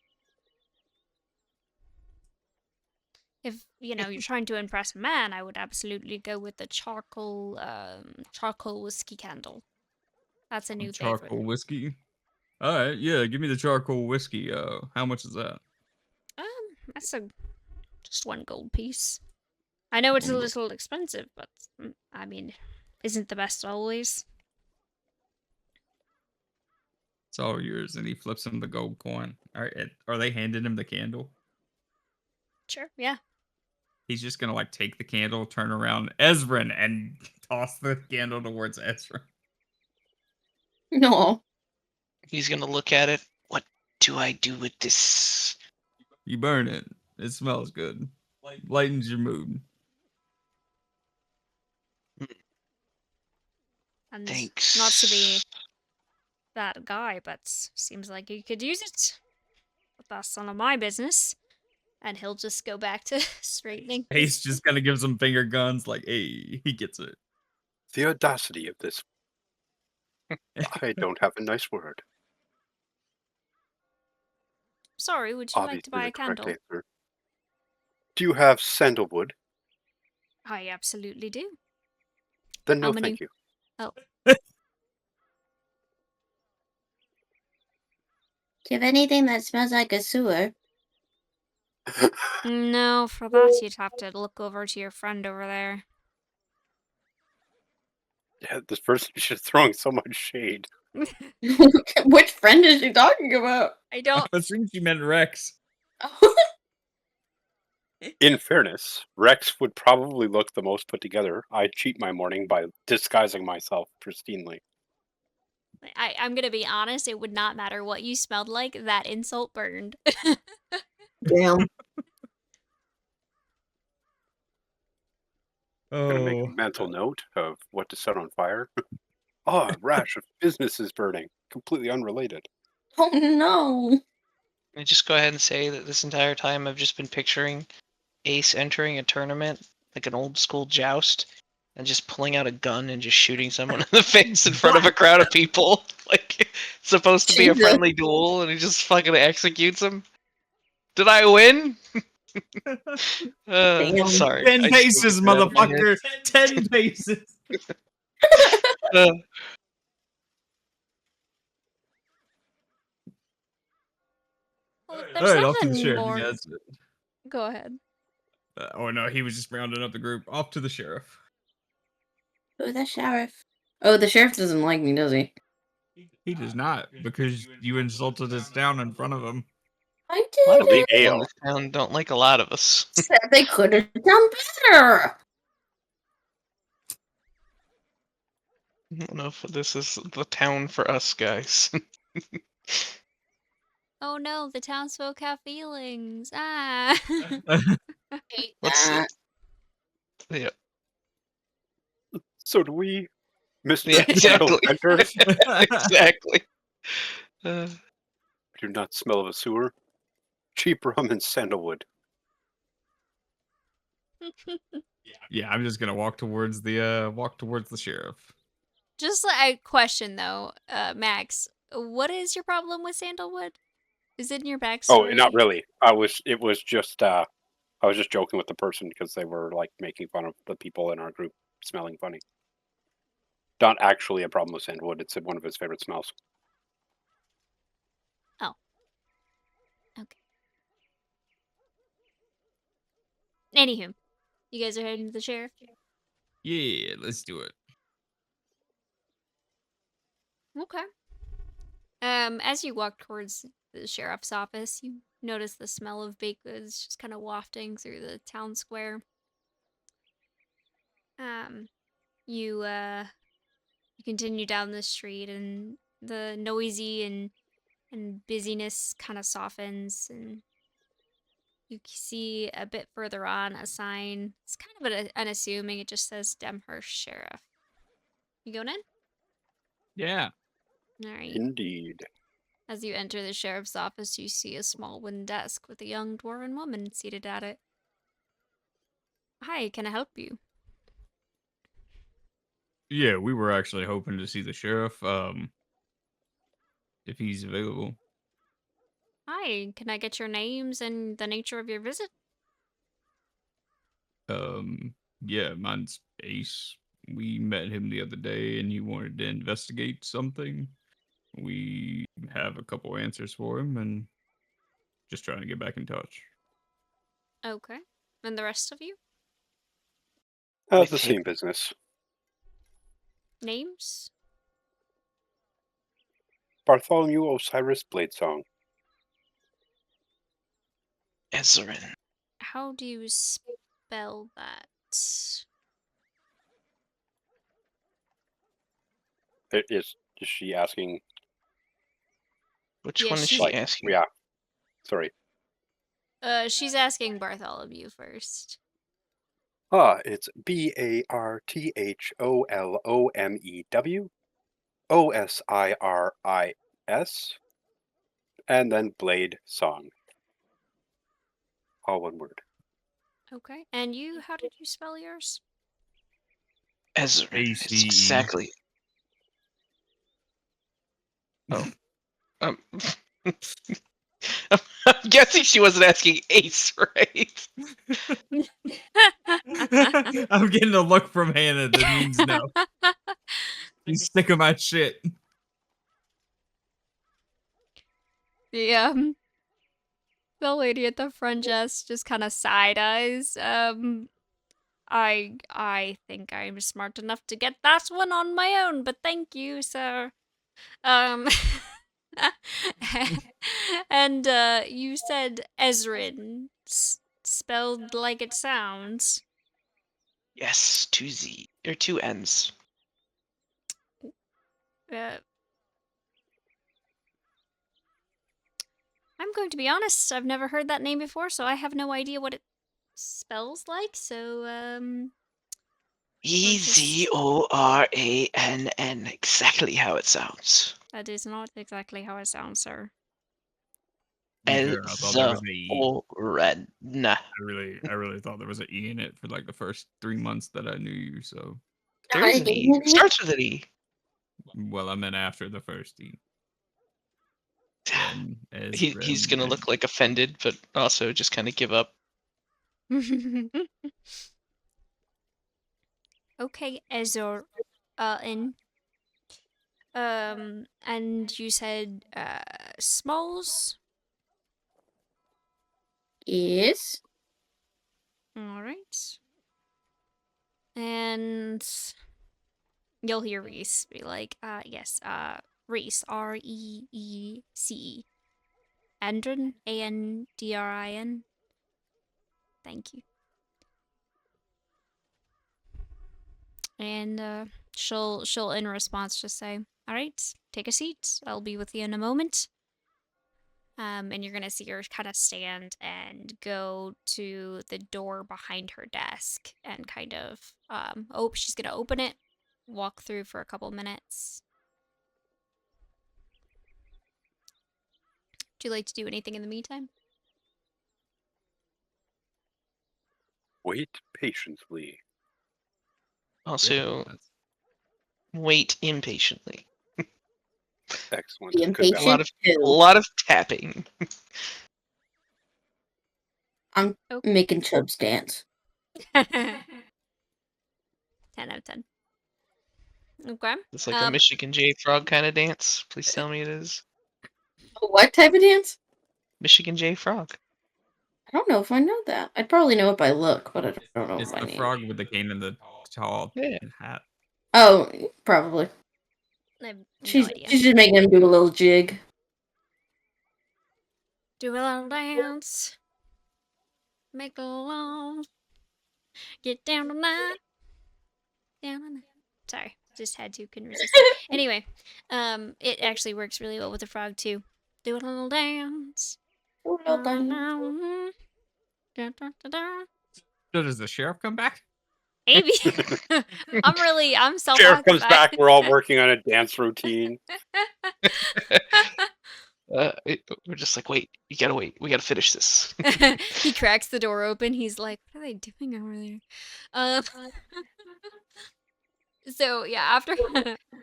If you're trying to impress a man, I would absolutely go with the charcoal whiskey candle. That's a new Charcoal favorite. whiskey. All right, yeah, give me the charcoal whiskey. How much is that? That's just one gold piece. I know it's a little expensive, but I mean, isn't the best always? It's all yours. And he flips him the gold coin. All right. Are they handing him the candle? Sure, yeah. He's just gonna like take the candle, turn around, Ezrin, and toss the candle towards Ezrin. No. He's gonna look at it. What do I do with this? You burn it. It smells good. Lightens your mood. And Thanks. not to be that guy, but seems like you could use it. But that's none of my business. And he'll just go back to straightening. Ace just kind of gives him finger guns, like, hey, he gets it. The audacity of this. I don't have a nice word. Sorry, would you like Obviously to buy the a correct candle? answer. Do you have sandalwood? I absolutely do. Then How no, many- thank you. Oh, Do you have anything that smells like a sewer? no, for that you'd have to look over to your friend over there. Yeah, this person is just throwing so much shade. Which friend is she talking about? I don't. I assume she meant Rex. In fairness, Rex would probably look the most put together. I cheat my morning by disguising myself pristinely. I'm gonna be honest, it would not matter what you smelled like, that insult burned. Damn. I'm gonna make Oh, a mental note of what to set on fire. Oh, a rash of business is burning. Completely unrelated. Oh no. I just go ahead and say that this entire time I've just been picturing Ace entering a tournament, like an old school joust, and just pulling out a gun and just shooting someone in the face in front of a crowd of people. Like, it's supposed to be a Jesus. friendly duel, and he just fucking executes him. Did I win? Damn. Sorry. 10 I just paces, figured that out in my head. motherfucker. 10 paces. Uh, Well, if All there's right, off to the nothing sheriff, more. you guys. Go ahead. Oh no, he was just rounding up the group. Off to the sheriff. Oh, the sheriff. Oh, the sheriff doesn't like me, does he? He does not, because you insulted his town in front of him. I a lot of did. people in Ale. this town don't like a lot of us. Said they could have done better. I don't know if this is the town for us guys. Oh no, the townsfolk have feelings. Ah. Hate What's that. Yeah, So do we, Mr. yeah, exactly. Enter. Exactly. I do not smell of a sewer. Cheap rum and sandalwood. Yeah, I'm just gonna walk towards the sheriff. Just a question though, Max. What is your problem with sandalwood? Is it in your backstory? Oh, not really. I was just joking with the person because they were like making fun of the people in our group smelling funny. Not actually a problem with sandalwood. It's one of his favorite smells. Okay. Anywho, you guys are heading to the sheriff? Yeah, let's do it. Okay. As you walk towards the sheriff's office, you notice the smell of baked goods just kind of wafting through the town square. You continue down the street, and the noisy and busyness kind of softens, and you see a bit further on a sign. It's kind of unassuming. It just says Demhurst Sheriff. You going in? Yeah. All right. Indeed. As you enter the sheriff's office, you see a small wooden desk with a young dwarven woman seated at it. Hi, can I help you? Yeah, we were actually hoping to see the sheriff, if he's available. Hi, can I get your names and the nature of your visit? Yeah, mine's Ace. We met him the other day and he wanted to investigate something. We have a couple answers for him and just trying to get back in touch. Okay. And the rest of you? How's the With same business? Names? Bartholomew Osiris Bladesong. Ezrin. How do you spell that? Is she asking? Which Yeah, one is she's- she Like, asking? yeah. Sorry. She's asking Bartholomew first. It's Bartholomew Osiris, and then Blade Song. All one word. Okay. And you, how did you spell yours? Ezrin. It's ACE. exactly. Oh. Um. I'm guessing she wasn't asking Ace, right? I'm getting a look from Hannah that means no. You sick of my shit. The the lady at the front desk just kind of side eyes. I think I'm smart enough to get that one on my own, but thank you, sir. Um, and you said Ezrin, spelled like it sounds. Yes, 2 N's. Uh, I'm going to be honest, I've never heard that name before, so I have no idea what it spells like. So Ezorrann. Exactly how it sounds. that is not exactly how it sounds, sir. To be fair, I thought there was an E. Ezorrann. I really thought there was an E in it for like the first 3 months that I knew you. So, There is an E. It starts with an E. well, I meant after the first E. Then He's gonna look like offended, but also just kind of give up. Okay, Ezor, in. And you said, Smalls? Yes. Alright. And you'll hear Reese be like, yes, Reese, Reece. Andrin, Andrin. Thank you. And she'll in response just say, "All right, take a seat. I'll be with you in a moment." And you're gonna see her kind of stand and go to the door behind her desk and kind of she's gonna open it, walk through for a couple minutes. Do you like to do anything in the meantime? Wait patiently. Also, wait impatiently. Excellent. Be Good impatient. balance. A lot of tapping. I'm Okay. making Chubbs dance. 10 out of 10. Okay. It's like a Michigan J Frog kind of dance. Please tell me it is. What type of dance? Michigan J Frog. I don't know if I know that. I'd probably know it by look, but I don't know It's if I the name frog with the cane and the tall Yeah. hat. Oh, probably. I have no She's idea. just making him do a little jig. Do a little dance. Make a long. Get down tonight. Down tonight. Sorry, just had to, couldn't resist. Anyway, it actually works really well with the frog too. Do a little dance. Oh, no, thank So does the sheriff come back? Maybe. I'm self Sheriff comes back. We're all working on a dance routine. We're just like, wait, you gotta wait. We gotta finish this. He cracks the door open. He's like, "What are they doing over there?" So yeah, after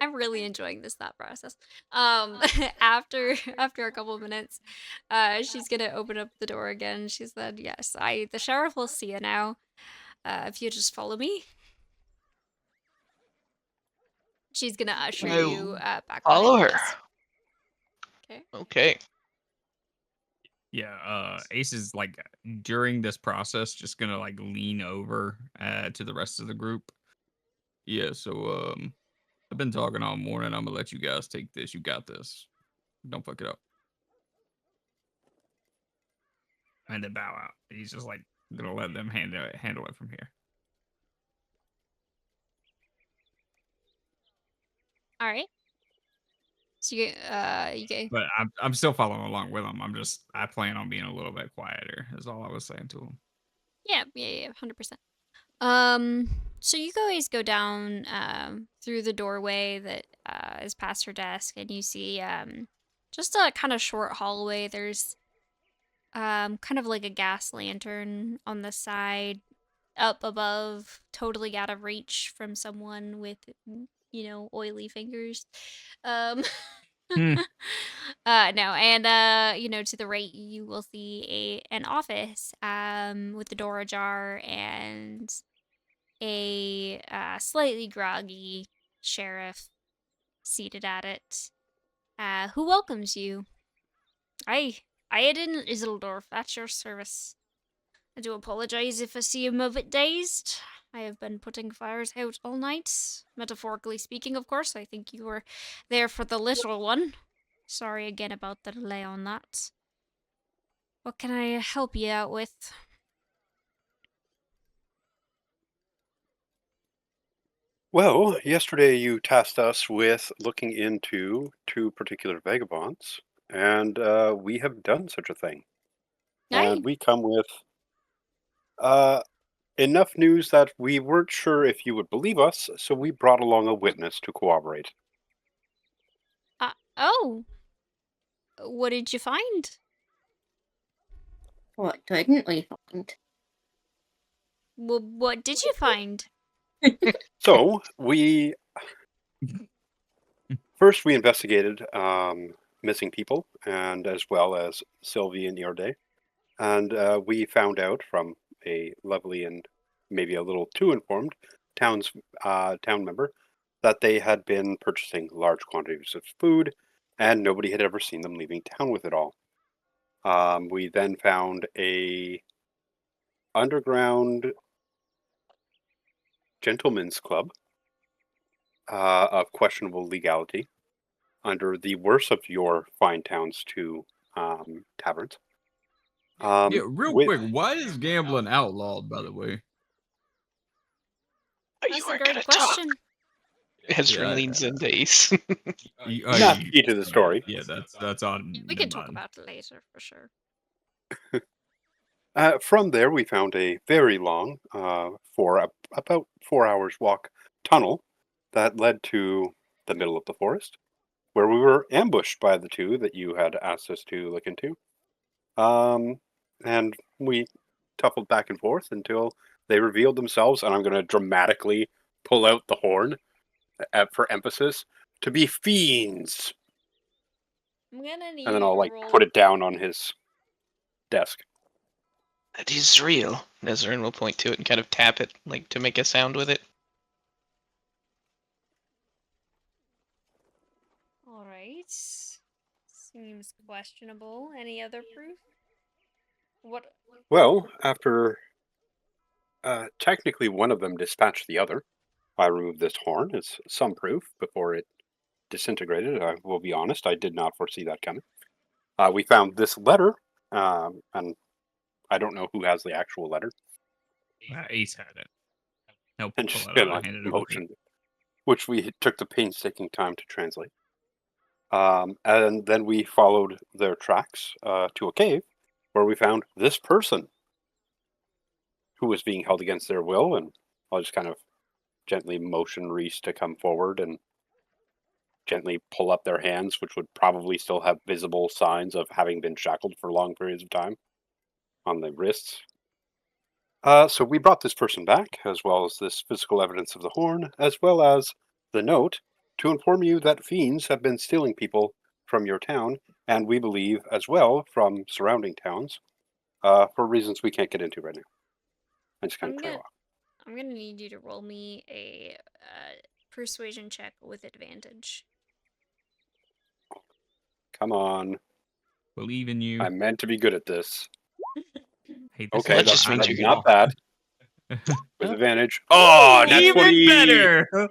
I'm really enjoying this thought process. After a couple of minutes, she's gonna open up the door again. She said, "Yes, the sheriff will see you now. If you just follow me." She's gonna usher I you back. Follow behind the her. desk. Okay. Okay. Yeah, Ace is like during this process just gonna like lean over to the rest of the group. Yeah, so I've been talking all morning. I'm gonna let you guys take this. You got this. Don't fuck it up. And then bow out. He's just like gonna let them handle it from here. All right. So you get But I'm still following along with him. I plan on being a little bit quieter. Is all I was saying to him. yeah, 100%. So you guys go down through the doorway that is past her desk, and you see just a kind of short hallway. There's kind of like a gas lantern on the side, up above, totally out of reach from someone with oily fingers. Um, Hmm. no, and to the right you will see an office with the door ajar and a slightly groggy sheriff seated at it, who welcomes you. I Aiden Isildorf, at your service. I do apologize if I seem a bit dazed. I have been putting fires out all night. Metaphorically speaking, of course. I think you were there for the literal one. Sorry again about the delay on that. What can I help you out with? Well, yesterday you tasked us with looking into two particular vagabonds, and we have done such a thing. Aye. And we come with uh, enough news that we weren't sure if you would believe us, so we brought along a witness to corroborate. Oh. What did you find? What didn't we find? Well, what did you find? So we first we investigated missing people, and as well as Sylvie and Iorde, and we found out from a lovely and maybe a little too informed town member that they had been purchasing large quantities of food, and nobody had ever seen them leaving town with it all. We then found a underground gentlemen's club of questionable legality under the worst of your fine towns to taverns. Yeah, real With quick, why is gambling outlawed? By the way. You That's a aren't gonna great talk. question. Ezrin Yeah, leans into Ace. not key to the story. Yeah, that's on. We Never can talk mind. about it later for sure. From there, we found a very long, about 4 hours walk tunnel that led to the middle of the forest, where we were ambushed by the two that you had asked us to look into. And we tuffled back and forth until they revealed themselves, and I'm going to dramatically pull out the horn for emphasis, to be fiends. I'm gonna need And then you I'll to roll. put it down on his desk. That is real. Ezrin will point to it and kind of tap it, like to make a sound with it. All right. Seems questionable. Any other proof? What? Well, after technically one of them dispatched the other, I removed this horn as some proof before it disintegrated. I will be honest, I did not foresee that coming. We found this letter, and I don't know who has the actual letter. Ace had it. Help And pull just it kind out. of I handed it over. motion, which we took the painstaking time to translate. And then we followed their tracks to a cave where we found this person who was being held against their will. And I'll just kind of gently motion Reese to come forward and gently pull up their hands, which would probably still have visible signs of having been shackled for long periods of time on the wrists. So we brought this person back, as well as this physical evidence of the horn, as well as the note, to inform you that fiends have been stealing people from your town, and we believe as well from surrounding towns, for reasons we can't get into right now. I just kind I'm of trail gonna off. I'm gonna need you to roll me a persuasion check with advantage. Come on. Believe in you. I'm meant to be good at this. Hate this Okay, That is just means that's you can- not bad. With advantage. Oh, that's Even 20. better.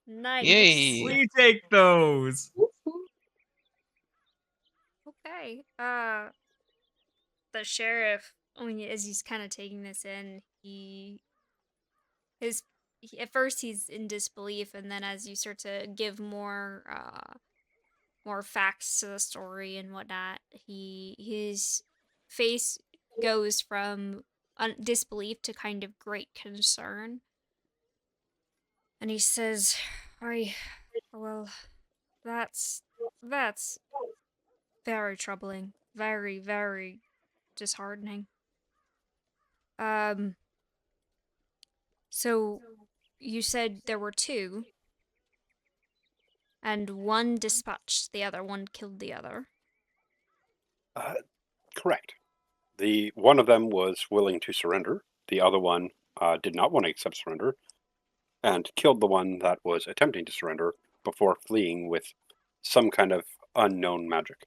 Nice. Yay. We take those. Okay. The sheriff, as he's kind of taking this in, at first he's in disbelief, and then as you start to give more facts to the story and whatnot, his face goes from disbelief to kind of great concern, and he says, well, that's very troubling, very, very disheartening. So you said there were two, and one dispatched the other, one killed the other. Correct. The one of them was willing to surrender. The other one did not want to accept surrender, and killed the one that was attempting to surrender before fleeing with some kind of unknown magic.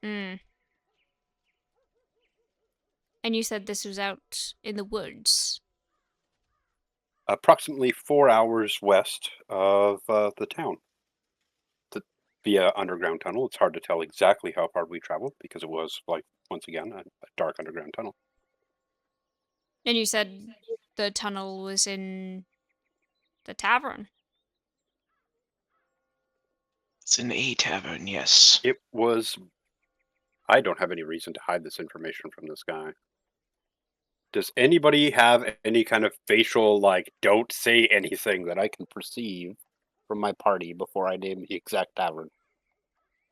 Mm. And you said this was out in the woods. Approximately 4 hours west of the town. Via underground tunnel. It's hard to tell exactly how far we traveled because it was, like, once again, a dark underground tunnel. And you said the tunnel was in the tavern. It's in a tavern, yes. It was. I don't have any reason to hide this information from this guy. Does anybody have any kind of facial, like, don't say anything that I can perceive from my party before I name the exact tavern?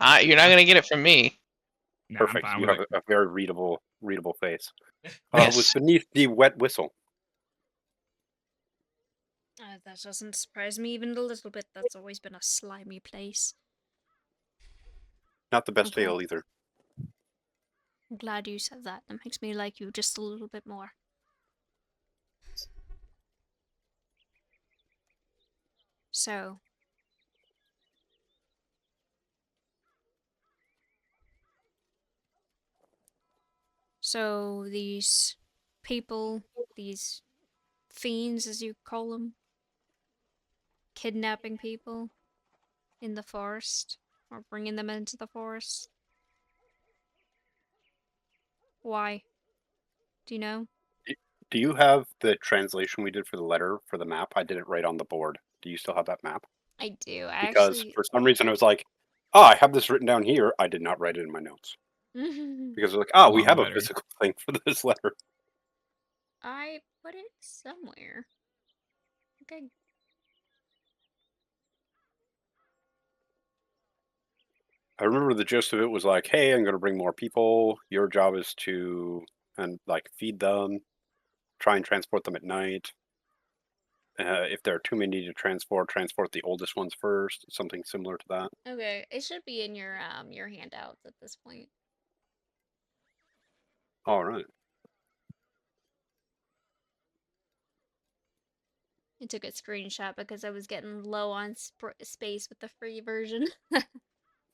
You're not gonna get it from me. Nah, I'm Perfect. fine You with have it. a very readable face. It was Yes. beneath the wet whistle. That doesn't surprise me even a little bit. That's always been a slimy place. Not the best Okay. ale either. I'm glad you said that. That makes me like you just a little bit more. So. So these people, these fiends as you call them, kidnapping people in the forest, or bringing them into the forest. Why? Do you know? Do you have the translation we did for the letter for the map? I did it right on the board. Do you still have that map? I do. I Because actually. for some reason I was like, oh, I have this written down here. I did not write it in my notes. Because I was like, oh, we Long have a letter. physical thing for this letter. I put it somewhere. Okay. I remember the gist of it was like, hey, I'm going to bring more people. Your job is to, and like, feed them, try and transport them at night. If there are too many to transport the oldest ones first. Something similar to that. Okay. It should be in your handouts at this point. All right. I took a screenshot because I was getting low on space with the free version.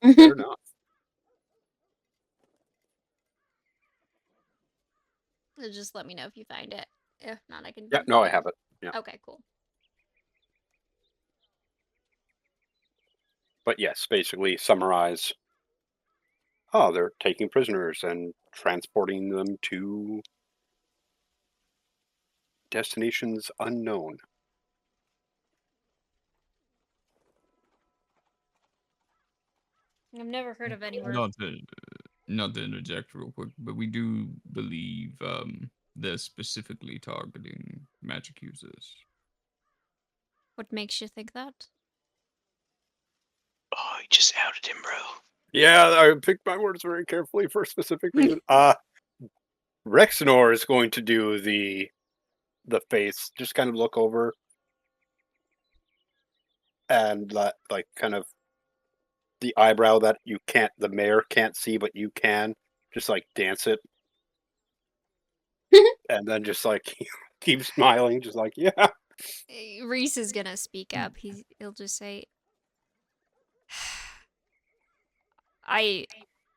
Fair enough. So just let me know if you find it. If not, I can. Yeah, no, I have it. Yeah. Okay, cool. But yes, basically summarize. Oh, they're taking prisoners and transporting them to destinations unknown. I've never heard of anywhere. Not to interject real quick, but we do believe they're specifically targeting magic users. What makes you think that? Oh, you just outed him, bro. Yeah, I picked my words very carefully for a specific reason. Rexnor is going to do the face, just kind of look over and like kind of the eyebrow that the mayor can't see, but you can, just like dance it, and then just like keep smiling, just like yeah. Reese is gonna speak up. He'll just say,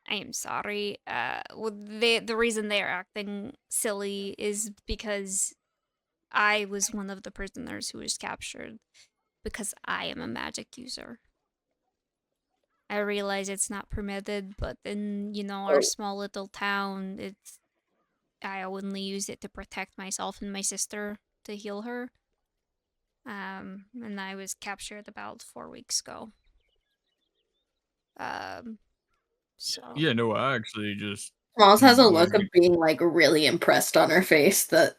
I am sorry. The reason they are acting silly is because I was one of the prisoners who was captured because I am a magic user. I realize it's not permitted, but in, our small little town, I only use it to protect myself and my sister to heal her. And I was captured about 4 weeks ago. So Yeah, no, I actually just Smalls has a wanted look of to- being like really impressed on her face that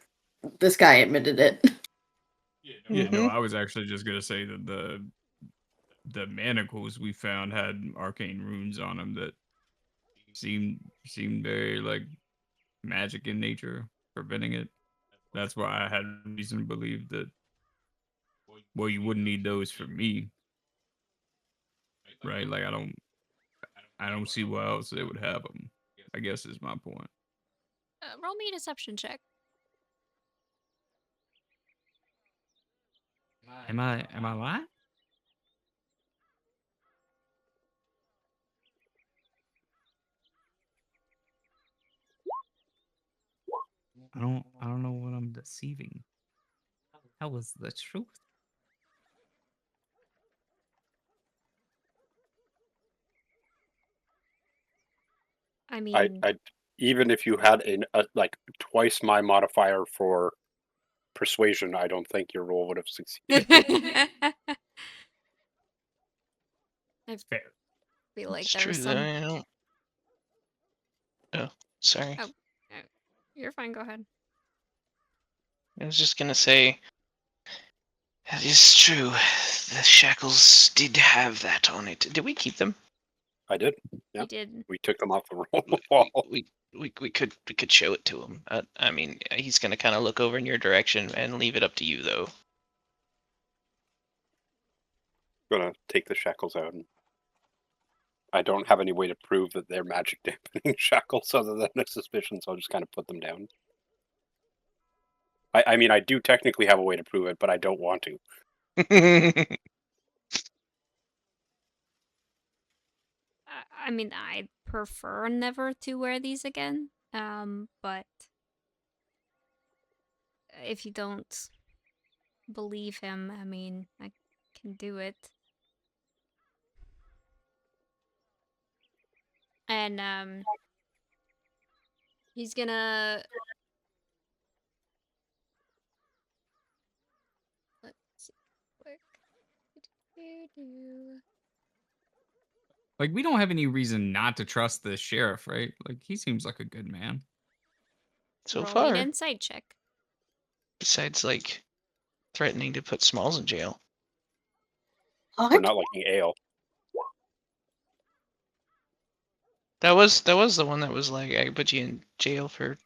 this guy admitted it. Yeah, no, Mhm. I was actually just gonna say that the manacles we found had arcane runes on them that seemed very like magic in nature, preventing it. That's why I had reason to believe that. Well, you wouldn't need those for me, right? Like I don't see why else they would have them. I guess is my point. roll me a deception check. Am I lying? I don't know what I'm deceiving. That was the truth. I I, mean, I even if you had like twice my modifier for persuasion, I don't think your roll would have succeeded. I Fair. feel like It's there true was though. some. I don't. Oh, sorry. Oh, you're fine. Go ahead. I was just gonna say. That is true. The shackles did have that on it. Did we keep them? I did. You Yeah, did. we took them off the roll We wall. we could show it to him. I mean, he's gonna kind of look over in your direction and leave it up to you though. Gonna take the shackles out. And I don't have any way to prove that they're magic dampening shackles other than a suspicion, so I'll just kind of put them down. I mean, I do technically have a way to prove it, but I don't want to. I mean, I'd prefer never to wear these again. But if you don't believe him, I mean, I can do it. And he's gonna. Let's see, quick. Like we don't have any reason not to trust the sheriff, right? Like he seems like a good man. So Roll me an far, insight check. besides like threatening to put Smalls in jail. For What? not liking ale. That was the one that was like I put you in jail for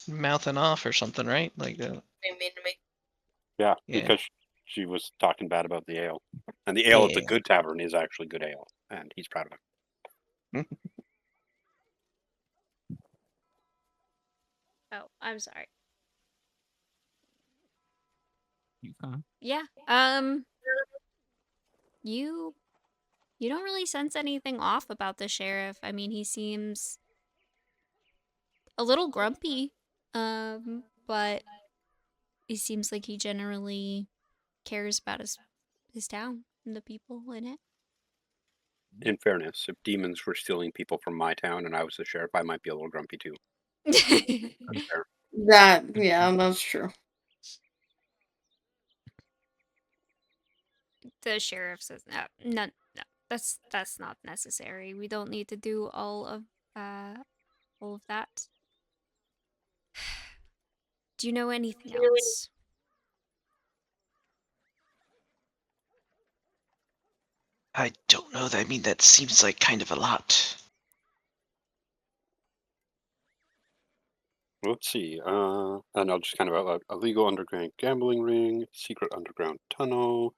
mouthing off or something, right? Like You mean to me? Yeah, Yeah. because she was talking bad about the ale. And the ale at the Yeah. good tavern is actually good ale, and he's proud of it. Oh, I'm sorry. You fine? Yeah. You don't really sense anything off about the sheriff. I mean, he seems a little grumpy. But he seems like he generally cares about his town and the people in it. In fairness, if demons were stealing people from my town and I was the sheriff, I might be a little grumpy too. That's fair. Yeah, that's true. The sheriff says, no, that's not necessary. We don't need to do all of that. Do you know anything else? I don't know. I mean, that seems like kind of a lot. Let's see. And I'll just kind of outline illegal underground gambling ring, secret underground tunnel,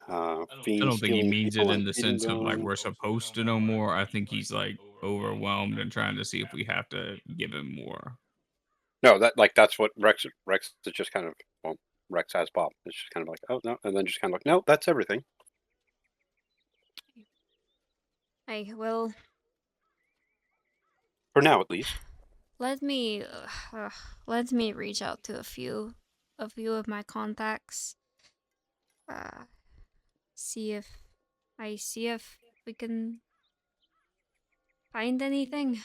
I fiends don't think he stealing means it people in and the feeding sense of like them. we're supposed to know more. I think he's like overwhelmed and trying to see if we have to give him more. No, that's what Rex is just kind of, well, Rex has Bob. It's just kind of like, oh no, and then just kind of like, no, that's everything. I will For now, at least. Let me let me reach out to a few of my contacts. See if we can find anything.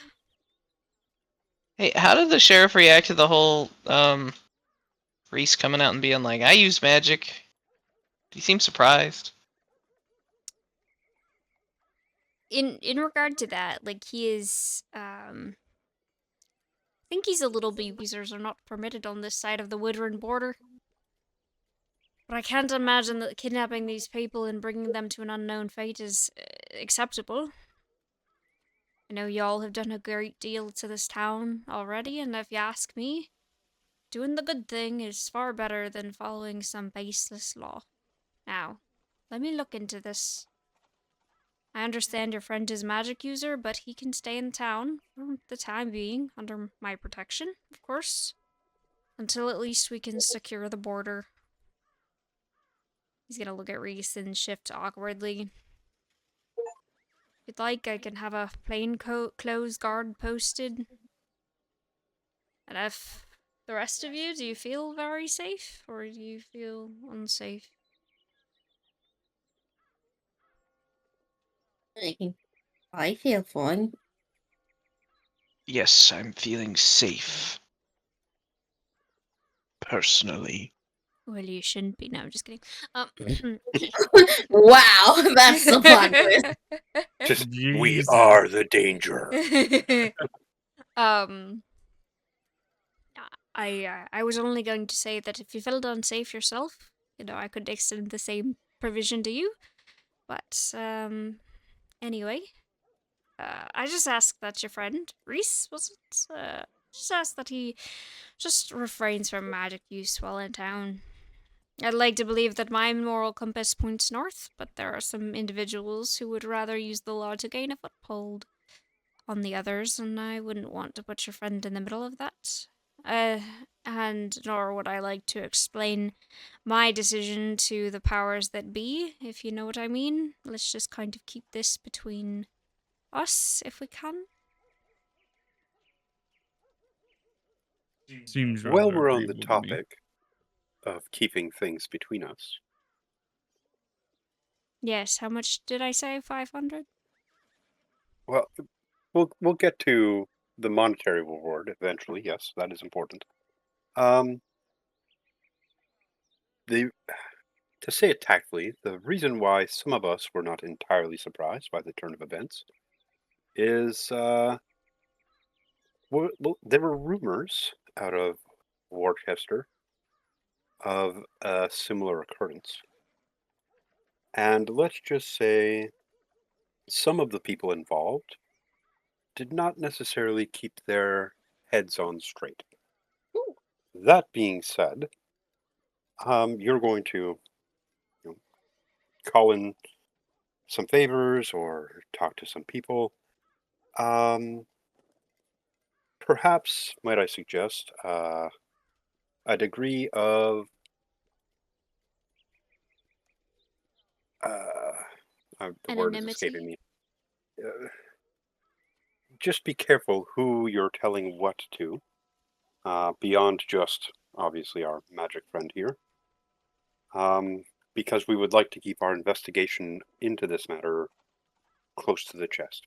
Hey, how did the sheriff react to the whole Reese coming out and being like, "I use magic"? He seemed surprised. In regard to that, like he is I think he's a little bit users are not permitted on this side of the Woodrun border. But I can't imagine that kidnapping these people and bringing them to an unknown fate is acceptable. I know y'all have done a great deal to this town already, and if you ask me, doing the good thing is far better than following some baseless law. Now, let me look into this. I understand your friend is a magic user, but he can stay in town for the time being, under my protection, of course. Until at least we can secure the border. He's gonna look at Reese and shift awkwardly. If you'd like, I can have a plainclothes guard posted. And if the rest of you, do you feel very safe, or do you feel unsafe? I feel fine. Yes, I'm feeling safe. Personally. Well, you shouldn't be. No, I'm just kidding. Wow, that's the plot twist. Just, we Jesus. are the danger. um, I was only going to say that if you felt unsafe yourself, I could extend the same provision to you. But anyway, I just asked that your friend Reese was it? Just asked that he just refrains from magic use while in town. I'd like to believe that my moral compass points north, but there are some individuals who would rather use the law to gain a foothold on the others, and I wouldn't want to put your friend in the middle of that. And nor would I like to explain my decision to the powers that be, if you know what I mean. Let's just kind of keep this between us, if we can. Seems While rather we're on the agreeable to me. topic of keeping things between us, Yes, how much did I say? 500? well, we'll get to the monetary reward eventually. Yes, that is important. The To say it tactfully, the reason why some of us were not entirely surprised by the turn of events is there were rumors out of Worcester of a similar occurrence. And let's just say some of the people involved did not necessarily keep their heads on straight. That being said, you're going to call in some favors or talk to some people. Perhaps, might I suggest, a degree of the word is escaping me. Just be careful who you're telling what to, beyond just obviously our magic friend here, because we would like to keep our investigation into this matter close to the chest.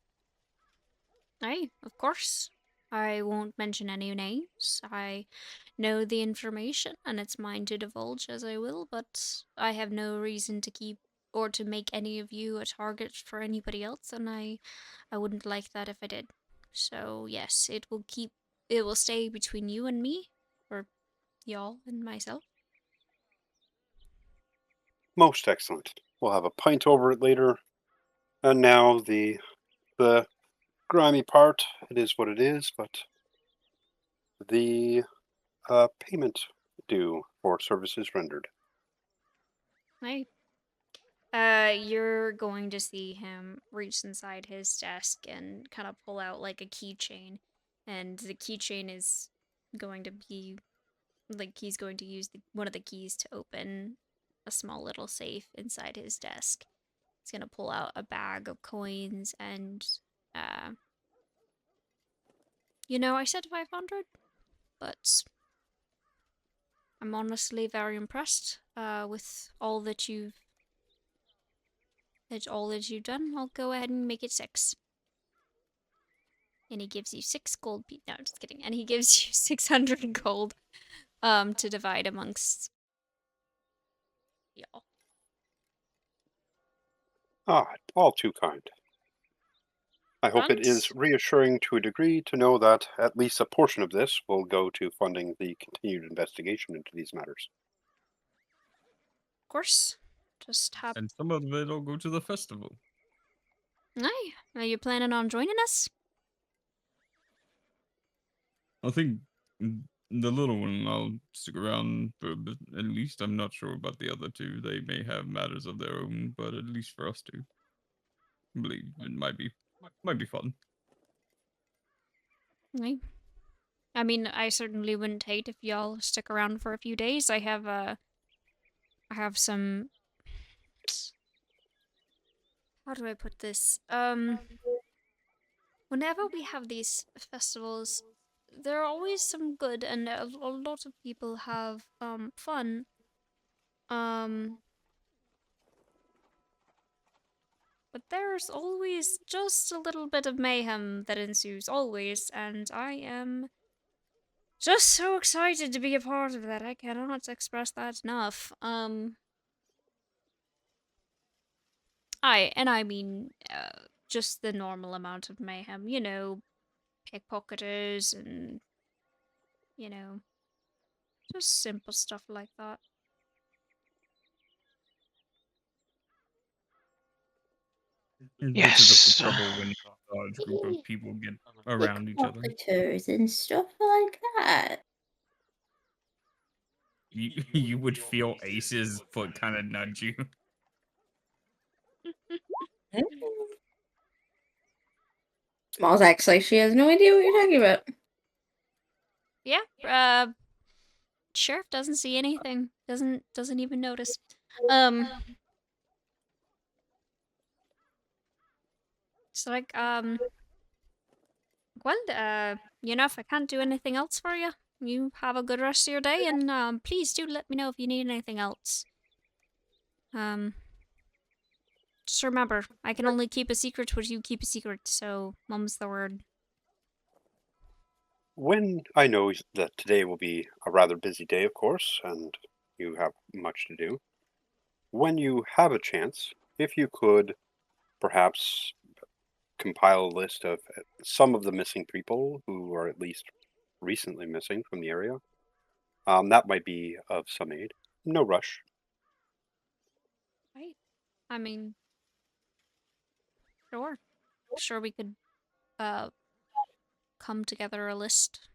Aye, of course. I won't mention any names. I know the information, and it's mine to divulge as I will, but I have no reason to keep or to make any of you a target for anybody else, and I wouldn't like that if I did. So yes, it will stay between you and me, or y'all and myself. Most excellent. We'll have a pint over it later. And now the grimy part, it is what it is, but the payment due for services rendered. Aye. You're going to see him reach inside his desk and kind of pull out like a keychain, and the keychain is going to be like he's going to use one of the keys to open a small little safe inside his desk. He's gonna pull out a bag of coins and You know, I said 500, but I'm honestly very impressed with all that you've done. I'll go ahead and make it 6. And he gives you 6 gold. No, just kidding. And he gives you 600 gold to divide amongst y'all. Ah, all too kind. I hope it is Thanks. reassuring to a degree to know that at least a portion of this will go to funding the continued investigation into these matters. Of course. Just have. And some of it'll go to the festival. Aye. Are you planning on joining us? I think the little one I'll stick around for a bit. At least I'm not sure about the other two. They may have matters of their own, but at least for us two, I believe it might be fun. Aye. I mean, I certainly wouldn't hate if y'all stick around for a few days. I have some. How do I put this? Whenever we have these festivals, there are always some good, and a lot of people have fun. But there's always just a little bit of mayhem that ensues, always, and I am just so excited to be a part of that. I cannot express that enough. I mean, just the normal amount of mayhem, you know, pickpocketers and, you know, just simple stuff like that. It's a Yes. typical trouble when a large group of people get around each other. Pickpocketers and stuff like that. You would feel Ace's foot kind of nudge you. Small acts like she has no idea what you're talking about. Yeah, sheriff doesn't see anything. Doesn't even notice. It's like, well, you know, if I can't do anything else for you, you have a good rest of your day, and please do let me know if you need anything else. Just remember, I can only keep a secret what you keep a secret, so mum's the word. When I know that today will be a rather busy day, of course, and you have much to do, when you have a chance, if you could perhaps compile a list of some of the missing people who are at least recently missing from the area, that might be of some aid. No rush. Right. I mean, sure. Sure we could, come together a list.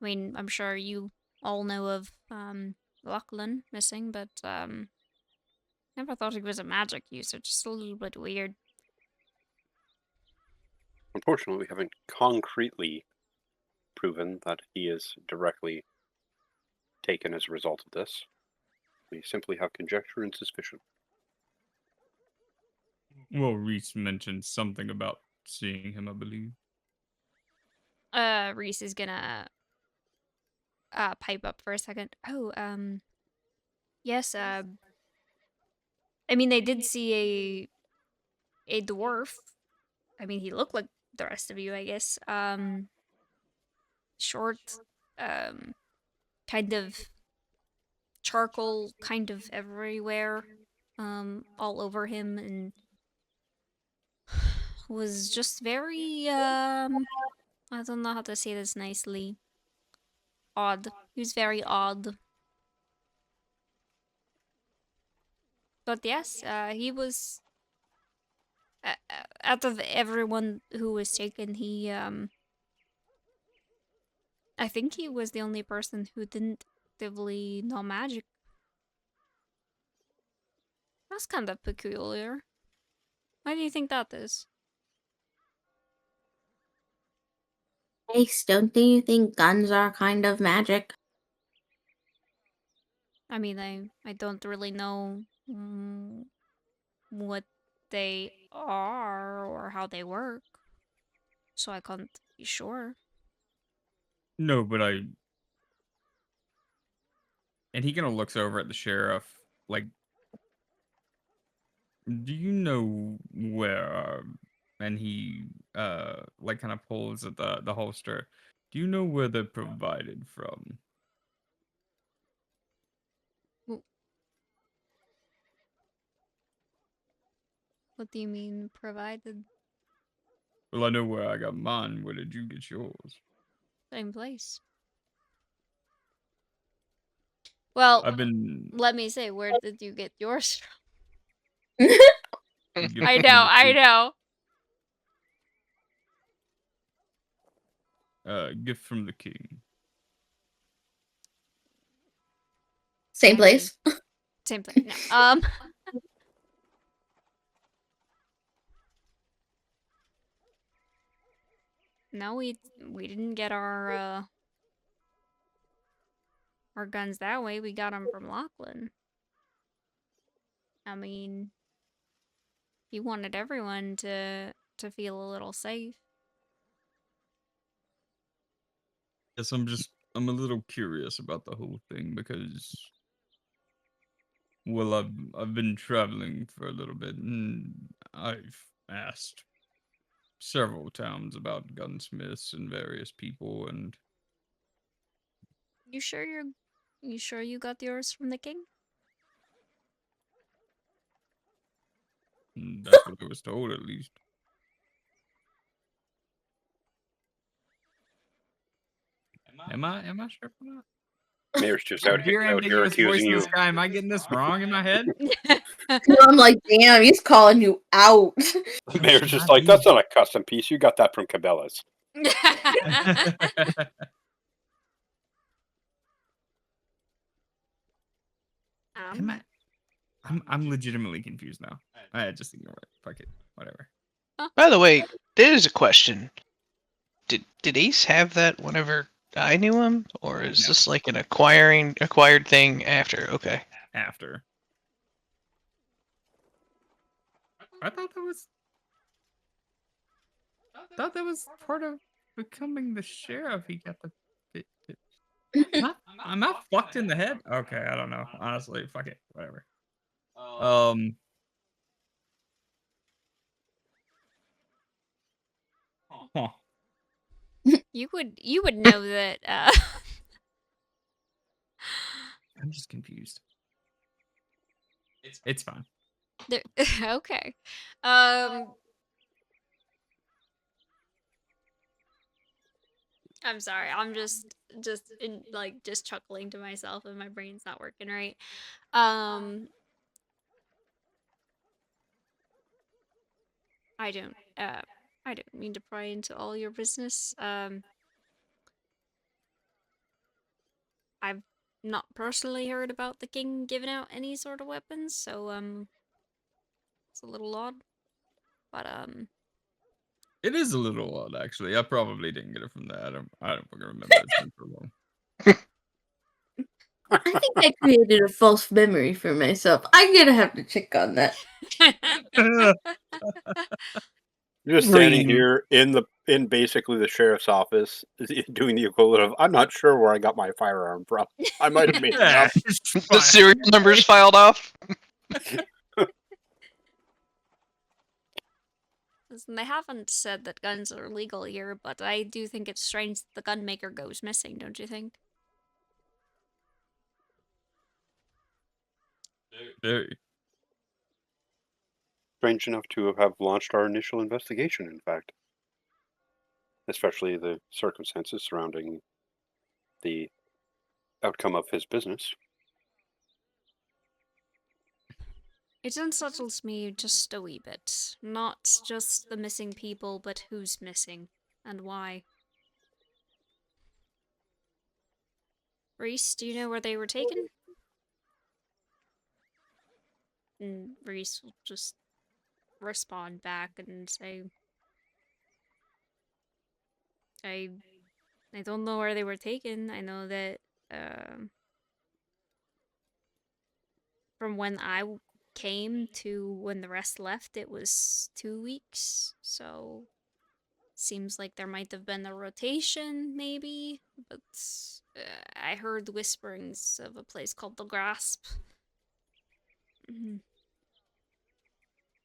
I mean, I'm sure you all know of, Lachlan missing, but, never thought he was a magic user, just a little bit weird. Unfortunately, we haven't concretely proven that he is directly taken as a result of this. We simply have conjecture and suspicion. Well, Reese mentioned something about seeing him, I believe. Reese is gonna, pipe up for a second. Oh, yes, I mean, they did see a dwarf. I mean, he looked like the rest of you, I guess. Short, kind of charcoal kind of everywhere, all over him, and was just very, I don't know how to say this nicely. Odd. He was very odd. But yes, he was, out of everyone who was taken, he, I think he was the only person who didn't actively know magic. That's kind of peculiar. Why do you think that is? Ace, don't you think guns are kind of magic? I mean, I don't really know what they are or how they work, so I can't You sure? No, but I. And he kind of looks over at the sheriff, like, do you know where? And he, like, kind of pulls at the holster. Do you know where they're provided from? What do you mean provided? Well, I know where I got mine. Where did you get yours? Same place. Well, I've been. let me say, where did you get yours from? gift I from know, the I king- know. Gift from the king. Same place. Same place. No. No, we didn't get our guns that way. We got them from Lachlan. I mean, he wanted everyone to feel a little safe. Yes, I'm a little curious about the whole thing because, well, I've been traveling for a little bit and I've asked several towns about gunsmiths and various people, and You sure you got yours from the king? that's what I was told at least. Am I sure for that? Mayor's just out, Dear out here ambiguous voice accusing in the you. sky, am I getting this wrong in my head? I'm like, damn, he's calling you out. Mayor's just like, that's not a custom piece. You got that from Cabela's. Am I? I'm legitimately confused now. I just ignore it. Fuck it. Whatever. By the way, there's a question. Did Ace have that whenever I knew him, or is No. this like an acquired thing after? Okay. After. I thought that was part of becoming the sheriff. He got the. I'm not fucked in the head. Okay, I don't know. Honestly, fuck it. Whatever. Huh. You would know that I'm just confused. It's fine. there, okay. I'm sorry. I'm just just chuckling to myself and my brain's not working right. I don't mean to pry into all your business. I've not personally heard about the king giving out any sort of weapons, so it's a little odd. But It is a little odd, actually. I probably didn't get it from that. I don't fucking remember. It's been so long. I think I created a false memory for myself. I'm gonna have to check on that. You're just standing Green. here in basically the sheriff's office doing the equivalent of, I'm not sure where I got my firearm from. I might have made it Yeah, up. it's The fine. serial numbers filed off. Listen, they haven't said that guns are legal here, but I do think it's strange that the gun maker goes missing, don't you think? Very. Strange enough to have launched our initial investigation, in fact. Especially the circumstances surrounding the outcome of his business. It unsettles me just a wee bit. Not just the missing people, but who's missing and why. Reese, do you know where they were taken? And Reese will just respond back and say, I don't know where they were taken. I know that from when I came to when the rest left, it was 2 weeks. So seems like there might have been a rotation, maybe, but I heard whisperings of a place called the Grasp. Mhm.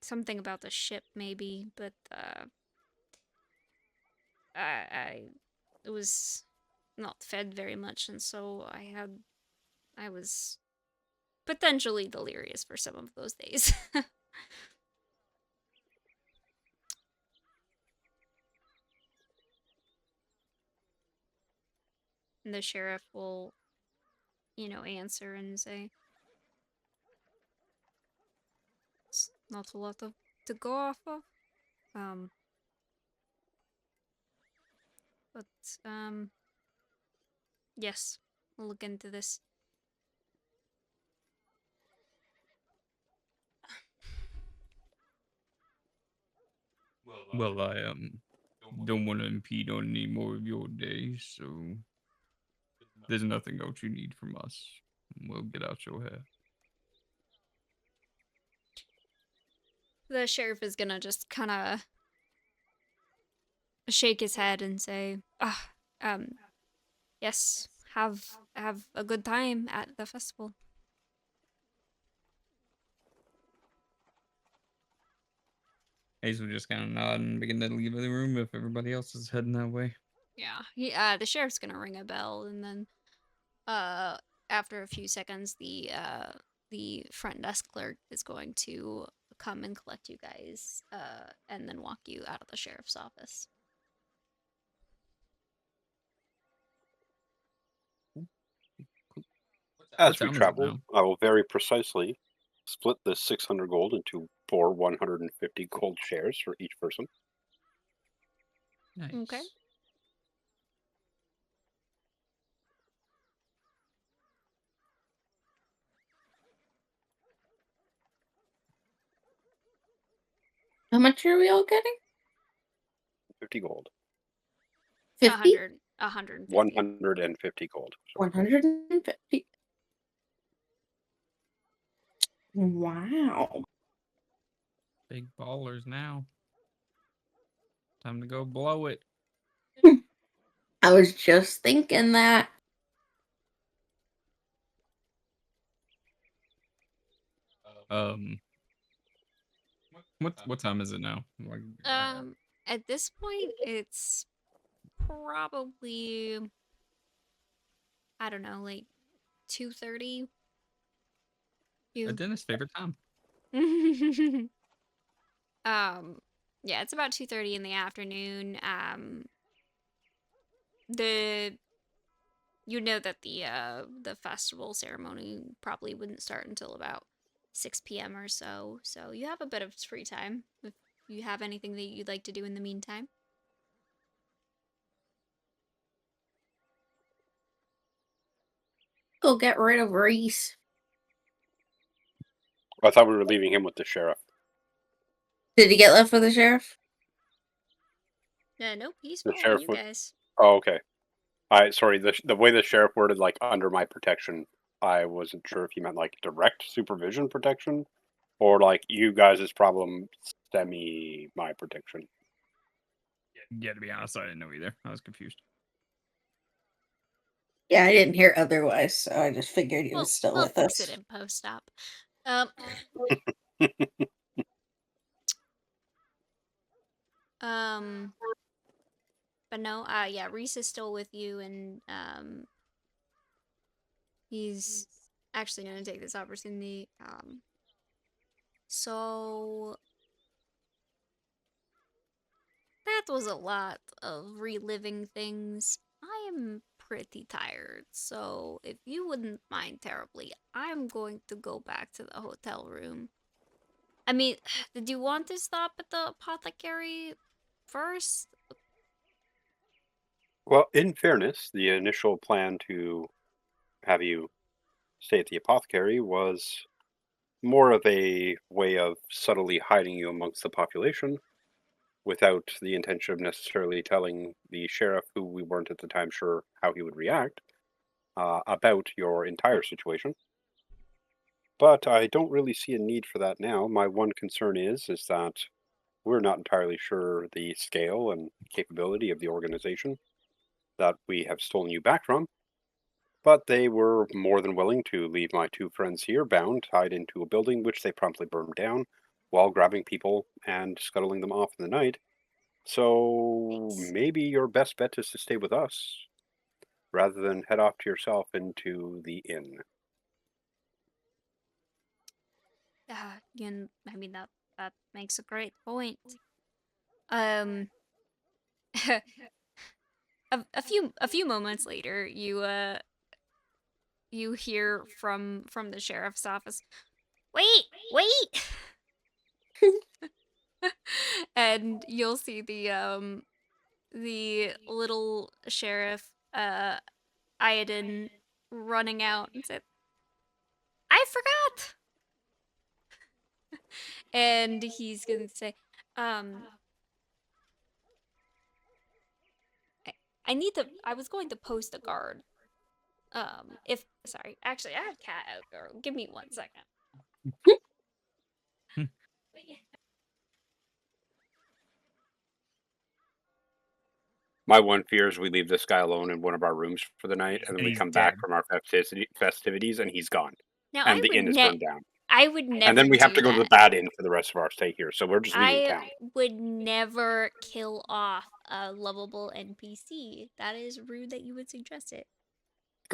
Something about the ship, maybe, but I was not fed very much, and so I was potentially delirious for some of those days. And the sheriff will, answer and say, "It's not a lot to go off of. Um, but yes, we'll look into this." Well, I don't want to impede on any more of your days, so there's nothing else you need from us. We'll get out your hair. The sheriff is gonna just kind of shake his head and say, yes, have a good time at the festival." Ace will just kind of nod and begin to leave the room if everybody else is heading that way. Yeah, the sheriff's gonna ring a bell, and then after a few seconds, the front desk clerk is going to come and collect you guys, and then walk you out of the sheriff's office. As we time is it travel, now? I will very precisely split the 600 gold into 150 gold shares for each person. Nice. Okay. How much are we all getting? 50 gold. 50? 150. 150 gold. 150. Wow. Big ballers now. Time to go blow it. I was just thinking that. What time is it now? Like, At this point, it's probably, I don't know, like 2:30. a You dentist's favorite time. yeah, it's about 2:30 in the afternoon. The you know that the festival ceremony probably wouldn't start until about 6 p.m. or so. So you have a bit of free time if you have anything that you'd like to do in the meantime. Go get rid of Reese. I thought we were leaving him with the sheriff. Did he get left with the sheriff? Nope, he's The following sheriff you would- guys. Oh, okay. Sorry, the way the sheriff worded like under my protection, I wasn't sure if he meant like direct supervision protection or like you guys' problem semi my protection. Yeah, to be honest, I didn't know either. I was confused. Yeah, I didn't hear otherwise, so I just figured he was still We'll with fix us. it in post-op. But no, yeah, Reese is still with you, and he's actually gonna take this opportunity. So that was a lot of reliving things. I am pretty tired, so if you wouldn't mind terribly, I'm going to go back to the hotel room. I mean, did you want to stop at the apothecary first? Well, in fairness, the initial plan to have you stay at the apothecary was more of a way of subtly hiding you amongst the population without the intention of necessarily telling the sheriff, who we weren't at the time sure how he would react, about your entire situation. But I don't really see a need for that now. My one concern is that we're not entirely sure the scale and capability of the organization that we have stolen you back from, but they were more than willing to leave my two friends here bound, tied into a building which they promptly burned down while grabbing people and scuttling them off in the night. So maybe your best bet is to stay with us rather than head off to yourself into the inn. I mean that makes a great point. Um, a few moments later, you hear from the sheriff's office. Wait, wait. And you'll see the little sheriff Iodin running out and said, "I forgot." And he's gonna say, um, I was going to post a guard. If sorry, actually, I have cat out, girl. Give me 1 second. My one fear is we leave this guy alone in one of our rooms for the night, and then And we he's come back dead. from our festivities, and he's gone, Now and the inn is burned down. I would never And then we have do to go to the that. bad inn for the rest of our stay here, so we're just leaving I town. would never kill off a lovable NPC. That is rude that you would suggest it.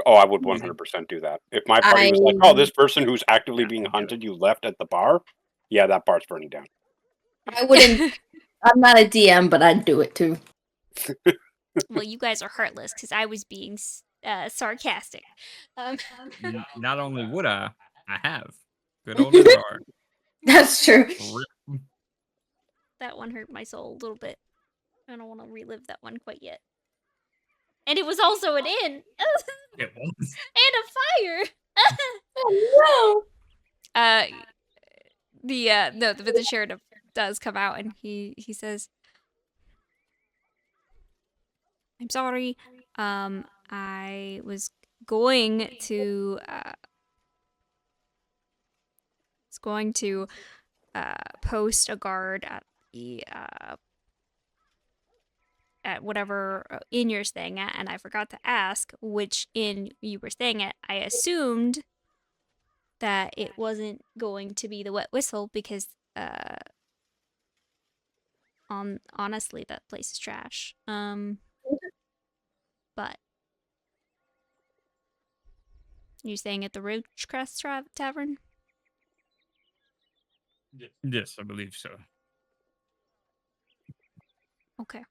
Oh, I would 100% do that. If my party was like, oh, this person who's actively being hunted you left at the bar, yeah, that bar's burning down. I wouldn't. I'm not a DM, but I'd do it too. Well, you guys are heartless because I was being sarcastic. Not only would I have. Good old Nadar. That's true. Rip. That one hurt my soul a little bit. I don't want to relive that one quite yet. And it was also an inn. It was. And a fire. Oh The sheriff does come out and he says, "I'm sorry. I was going to post a guard at the at whatever inn you're staying at, and I forgot to ask which inn you were staying at. I assumed that it wasn't going to be the Wet Whistle because honestly that place is trash. But you staying at the Roachcrest Tavern? Yes, I believe so. Okay.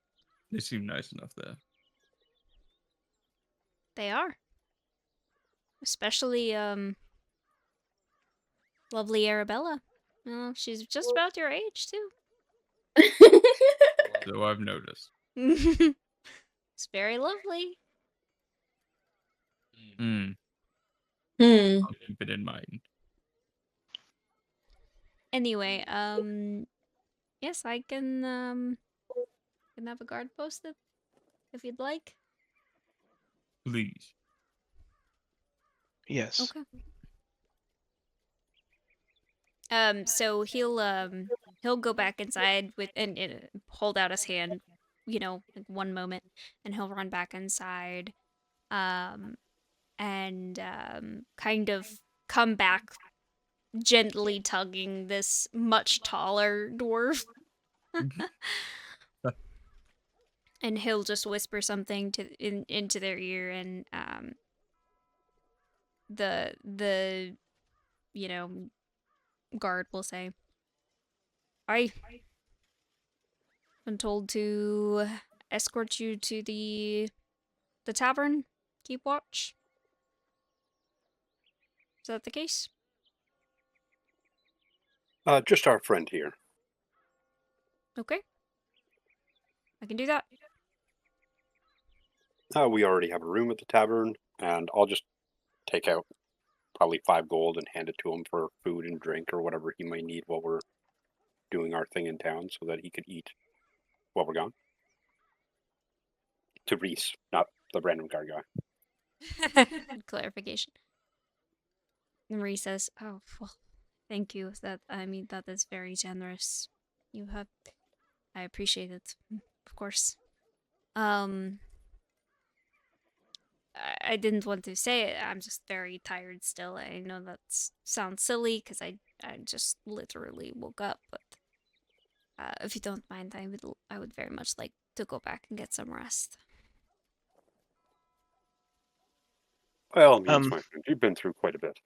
They seem nice enough there. They are. Especially lovely Arabella. She's just about your age too. So I've noticed. It's very lovely. Hmm. Hmm. I'll keep it in mind. Anyway, yes, I can have a guard posted if you'd like. Please. Yes. Okay. So he'll go back inside with and hold out his hand, like 1 moment, and he'll run back inside, and kind of come back gently tugging this much taller dwarf. And he'll just whisper something into their ear, and the guard will say, "I've been told to escort you to the tavern. Keep watch. Is that the case?" Just our friend here. Okay. I can do that. We already have a room at the tavern, and I'll just take out probably 5 gold and hand it to him for food and drink or whatever he might need while we're doing our thing in town so that he could eat while we're gone. To Reese, not the random guard guy. Good clarification. And Marie says, "Oh, well, thank you. That is very generous. You have I appreciate it, of course. I didn't want to say it. I'm just very tired still. I know that sounds silly because I just literally woke up, but if you don't mind, I would very much like to go back and get some rest. By all means, Um, my friend, you've been through quite a bit.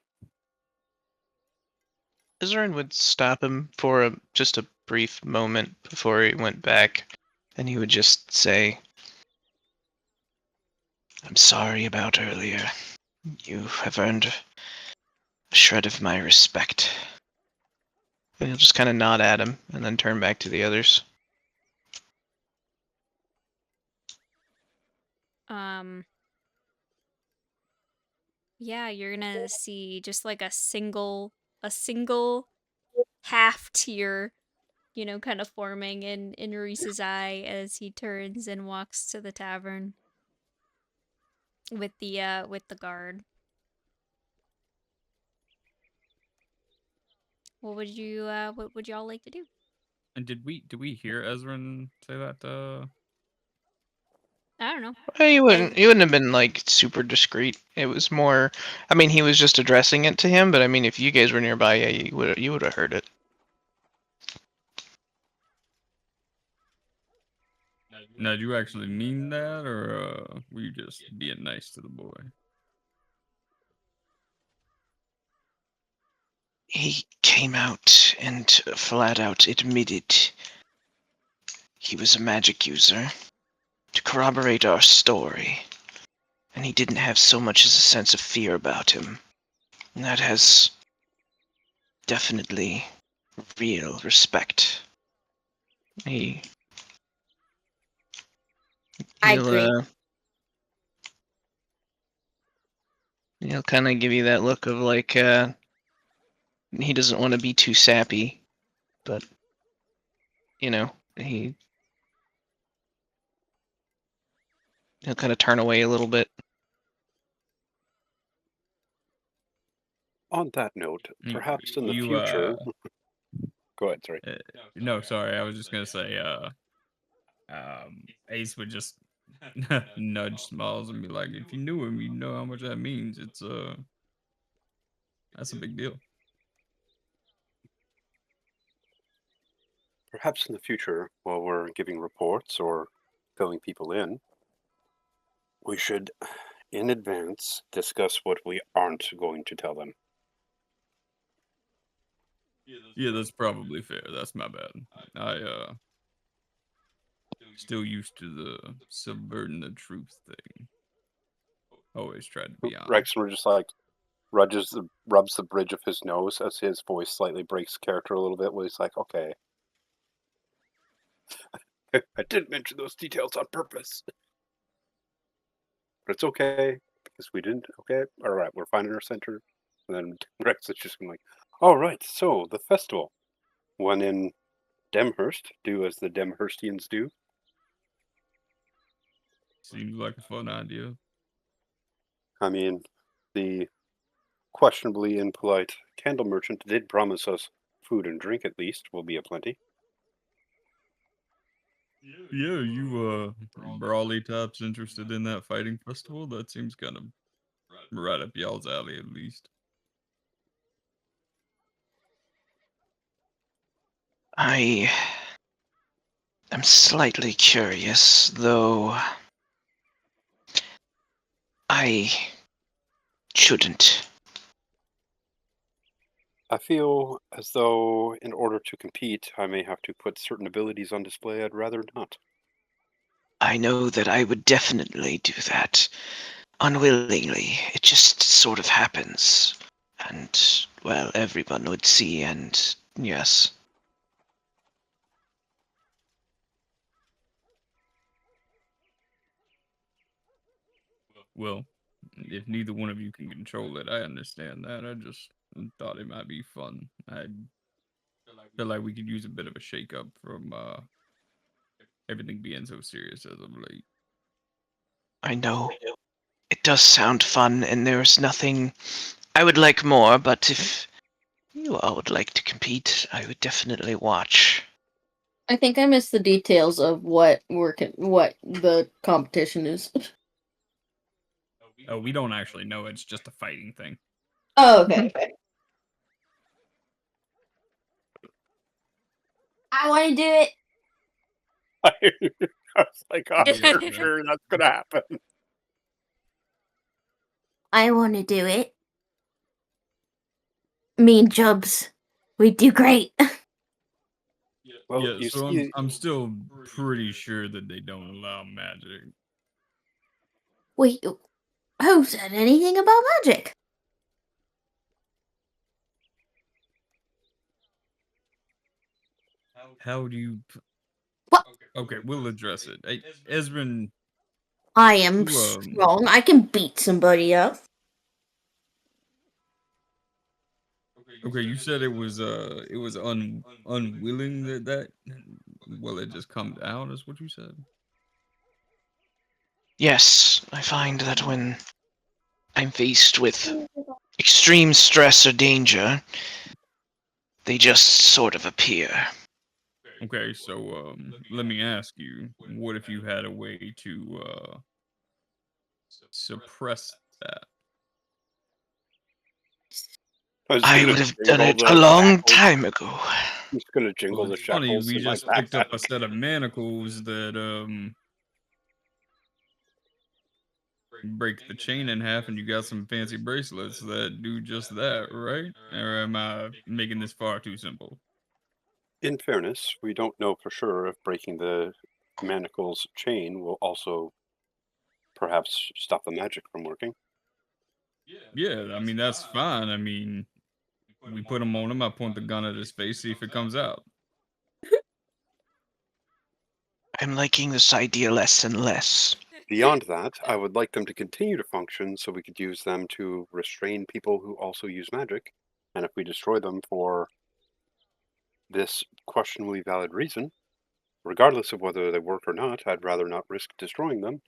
Izarin would stop him for just a brief moment before he went back, and he would just say, "I'm sorry about earlier. You have earned a shred of my respect." And he'll just kind of nod at him and then turn back to the others. Yeah, you're gonna see just like a single half tear, kind of forming in Reese's eye as he turns and walks to the tavern with the guard. What would y'all like to do? And did we hear Ezran say that? I don't know. Well, you wouldn't have been like super discreet. It was more, I mean, he was just addressing it to him, but I mean, if you guys were nearby, yeah, you would have heard it. Now, do you actually mean that, or were you just being nice to the boy? He came out and flat out admitted he was a magic user to corroborate our story, and he didn't have so much as a sense of fear about him. And that has definitely real respect. I He'll, agree. He'll kind of give you that look of like, he doesn't want to be too sappy, but, he'll kind of turn away a little bit. On that note, You- perhaps in the you, future. Go ahead, sorry. No, sorry, I was just gonna say, Ace would just nudge Smalls and be like, "If you knew him, you know how much that means. It's that's a big deal." Perhaps in the future, while we're giving reports or filling people in, we should, in advance, discuss what we aren't going to tell them. Yeah, that's probably fair. That's my bad. I still used to the subverting the truth thing. Always tried to be honest. Rexner just like rubs the bridge of his nose as his voice slightly breaks character a little bit. Where he's like, "Okay, I didn't mention those details on purpose, but it's okay because we didn't." Okay, all right, we're finding our center, and then Rex is just like, "All right, so the festival, one in Demhurst, do as the Demhurstians do." Seems like a fun idea. I mean, the questionably impolite candle merchant did promise us food and drink at least will be aplenty. Yeah, you Brawly Top's interested in that fighting festival? That seems kind of right up y'all's alley, at least. I am slightly curious, though I shouldn't. I feel as though in order to compete, I may have to put certain abilities on display I'd rather not. I know that I would definitely do that. Unwillingly. It just sort of happens. And, well, everyone would see, and yes. Well, if neither one of you can control it, I understand that. I just thought it might be fun. I feel like we could use a bit of a shake-up from everything being so serious as of late. I know. It does sound fun, and there's nothing I would like more, but if you all would like to compete, I would definitely watch. I think I missed the details of what the competition is. Oh, we don't actually know. It's just a fighting thing. Oh, okay. I want to do it. I was like, I'm Yeah. for sure that's gonna happen. I want to do it. Me and Jubs, we do great. Well, Yeah, you so see, I'm still pretty sure that they don't allow magic. Wait, who said anything about magic? How do you? What? Okay, we'll address it. Hey, Esrin, I am You, strong. I can beat somebody up. okay, you said it was unwilling that well, it just comes out, is what you said. Yes, I find that when I'm faced with extreme stress or danger, they just sort of appear. Okay, so let me ask you, what if you had a way to suppress that? I would have done it a long time ago. I'm just gonna jingle Well, the it's funny, shackles we in my just picked up a backpack. set of manacles that break the chain in half, and you got some fancy bracelets that do just that, right? Or am I making this far too simple? In fairness, we don't know for sure if breaking the manacles chain will also perhaps stop the magic from working. Yeah, I mean that's fine. I mean, we put him on him. I point the gun at his face, see if it comes out. I'm liking this idea less and less. Beyond that, I would like them to continue to function so we could use them to restrain people who also use magic. And if we destroy them for this questionably valid reason, regardless of whether they work or not, I'd rather not risk destroying them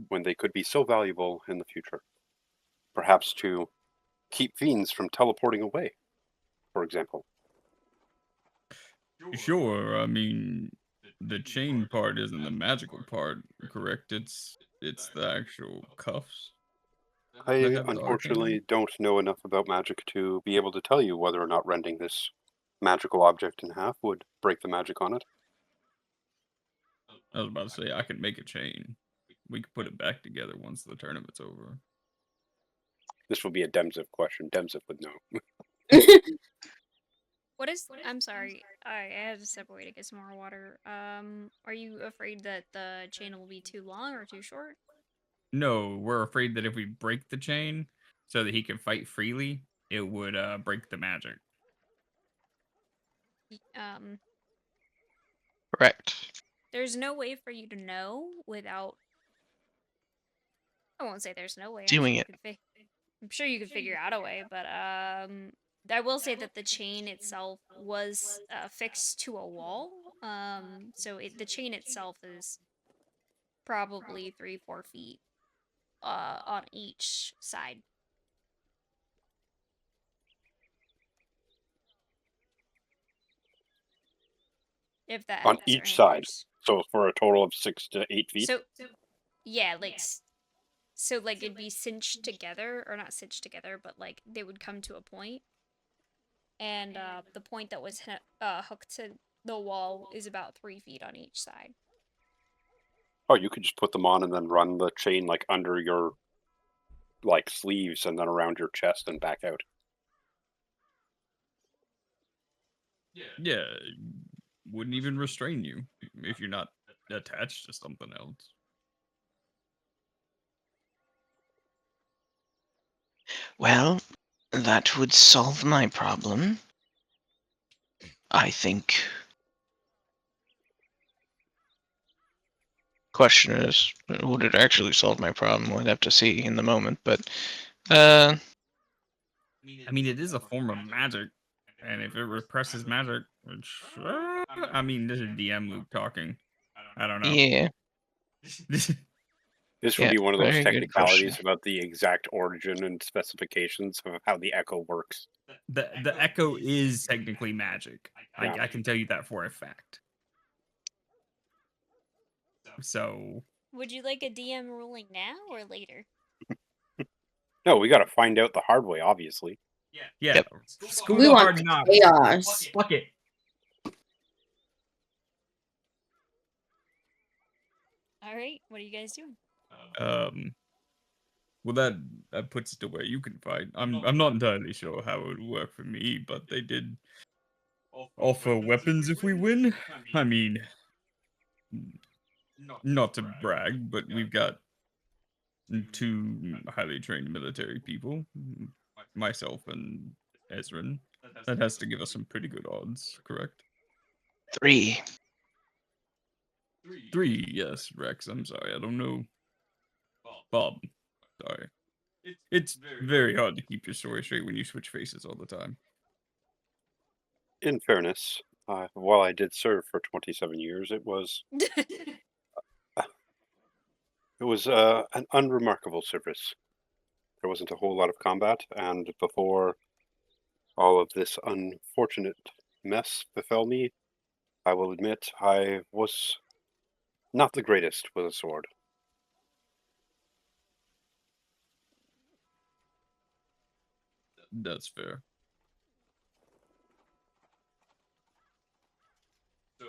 when they could be so valuable in the future. Perhaps to keep fiends from teleporting away, for example. Sure, I mean, the chain part isn't the magical part, correct? It's the actual cuffs that I have the unfortunately arcane. don't know enough about magic to be able to tell you whether or not rending this magical object in half would break the magic on it. I was about to say I could make a chain. We could put it back together once the tournament's over. This will be a Demziv question. Demziv would know. What is? I'm sorry. I had to step away to get some more water. Are you afraid that the chain will be too long or too short? No, we're afraid that if we break the chain so that he can fight freely, it would break the magic. Um, Correct. there's no way for you to know without. I won't say there's no way. Doing it. I'm sure you could figure out a way, but I will say that the chain itself was fixed to a wall. So the chain itself is probably 3-4 feet on each side. If that On answers each any side. questions. So for a total of 6 to 8 feet. So yeah, like so like it'd be cinched together, or not cinched together, but like they would come to a point, and the point that was hooked to the wall is about 3 feet on each side. Oh, you could just put them on and then run the chain like under your like sleeves and then around your chest and back out. Yeah, wouldn't even restrain you if you're not attached to something else. Well, that would solve my problem. I think. Question is, would it actually solve my problem? We'd have to see in the moment, but I mean, it is a form of magic, and if it represses magic, which I mean, this is DM Luke talking. I don't know. yeah. This would Yeah, be one of those very good technicalities question. about the exact origin and specifications of how the echo works. the echo is technically magic. Yeah. I can tell you that for a fact. So Would you like a DM ruling now or later? No, we got to find out the hard way, obviously. yeah, Yep. school We of want hard knocks. chaos. Fuck it. All right, what are you guys doing? Well, that puts it to where you can fight. I'm not entirely sure how it would work for me, but they did offer weapons if we win. I mean, not to brag, but we've got 2 highly trained military people, myself and Ezrin. That has to give us some pretty good odds, correct? 3. 3, yes, Rex. I'm sorry, I don't know. Bob, sorry. It's very hard to keep your story straight when you switch faces all the time. In fairness, while I did serve for 27 years, it was an unremarkable service. There wasn't a whole lot of combat, and before all of this unfortunate mess befell me, I will admit I was not the greatest with a sword. That's fair.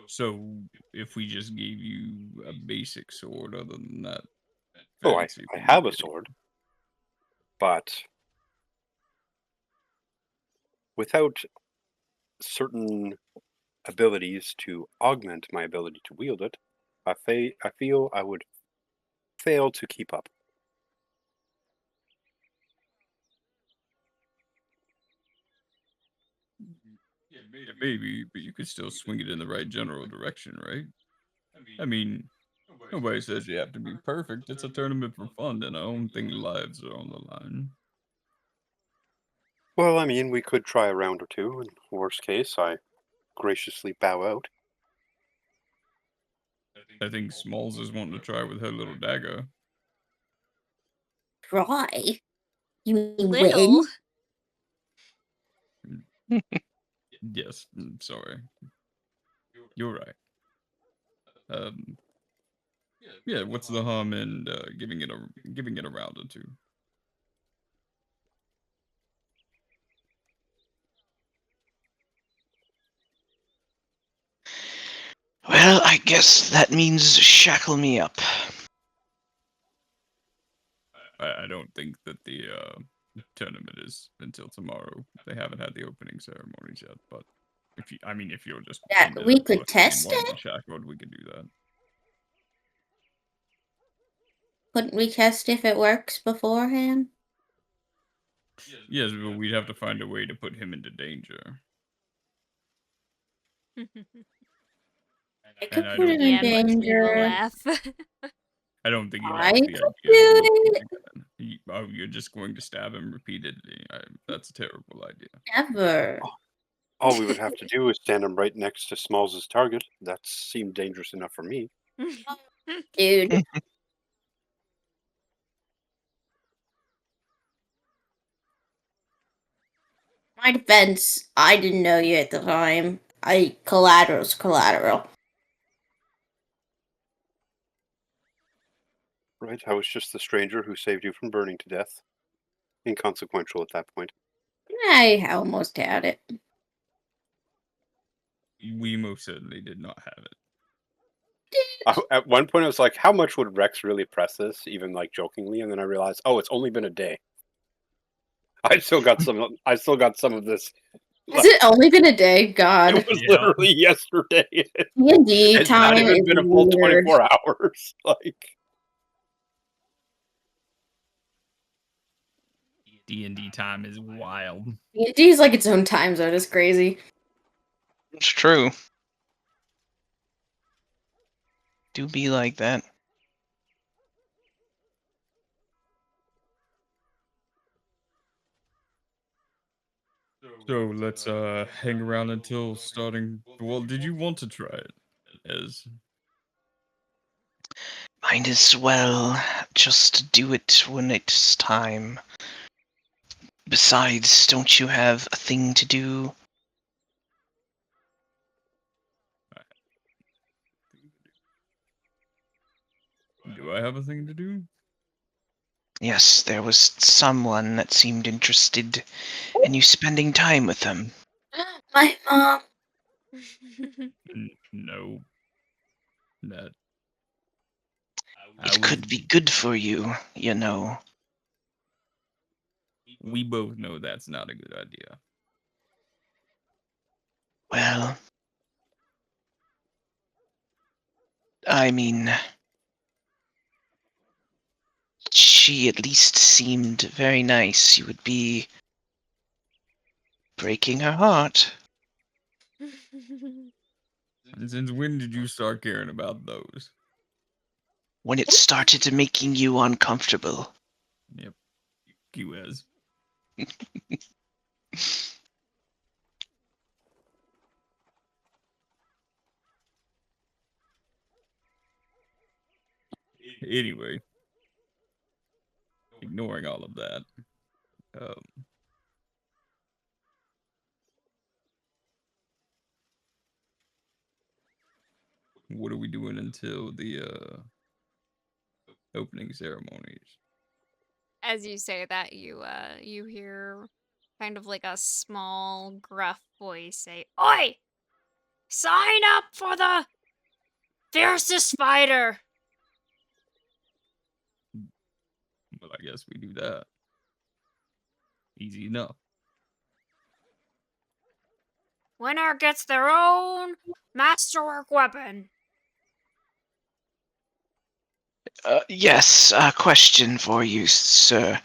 So, if we just gave you a basic sword, other than that, Oh, I fancy, would you have a get it? sword, but without certain abilities to augment my ability to wield it, I feel I would fail to keep up. Yeah, maybe, but you could still swing it in the right general direction, right? I mean, nobody says you have to be perfect. It's a tournament for fun, and I don't think lives are on the line. Well, I mean, we could try a round or two, and worst case, I graciously bow out. I think Smalls is wanting to try with her little dagger. Try. You mean Little. win? Yes, sorry. You're right. Yeah, what's the harm in giving it a round or 2? Well, I guess that means shackle me up. I don't think that the tournament is until tomorrow. They haven't had the opening ceremonies yet, but if you're just Yeah, into we could busting and test wanting it? to shackled, we could do that. Couldn't we test if it works beforehand? Yes, but we'd have to find a way to put him into danger. I could And I put don't it in yeah, makes me will danger. laugh. I don't think he I likes the could idea of do you it. doing that. You're just going to stab him repeatedly. That's a terrible idea. Never. All we would have to do is stand him right next to Smalls' target. That seemed dangerous enough for me. Dude. My defense, I didn't know you at the time. Collateral's collateral. Right? I was just the stranger who saved you from burning to death. Inconsequential at that point. I almost had it. We most certainly did not have it. At one point, I was like, "How much would Rex really press this?" Even like jokingly, and then I realized, "Oh, it's only been a day. I still got some. I still got some of this. Has it only been a day? God. It was Yeah. literally yesterday. D&D It's time not even is been a full weird. 24 hours. Like, D&D time is wild. D&D is like its own time zone. It's crazy. It's true. Do be like that. So let's hang around until starting. Well, did you want to try it? As Might as well just do it when it's time. Besides, don't you have a thing to do? Do I have a thing to do? Yes, there was someone that seemed interested in you spending time with them. My mom. No. That It could be good for you, you know. We both know that's not a good idea. Well, I mean, she at least seemed very nice. You would be breaking her heart. And since when did you start caring about those? When it started making you uncomfortable. Yep. QS. Anyway, ignoring all of that, what are we doing until the opening ceremonies? As you say that, you hear kind of like a small, gruff voice say, "Oi! Sign up for the fiercest fighter!" Well, I guess we do that. Easy enough. Winner gets their own masterwork weapon. Yes, a question for you, sir.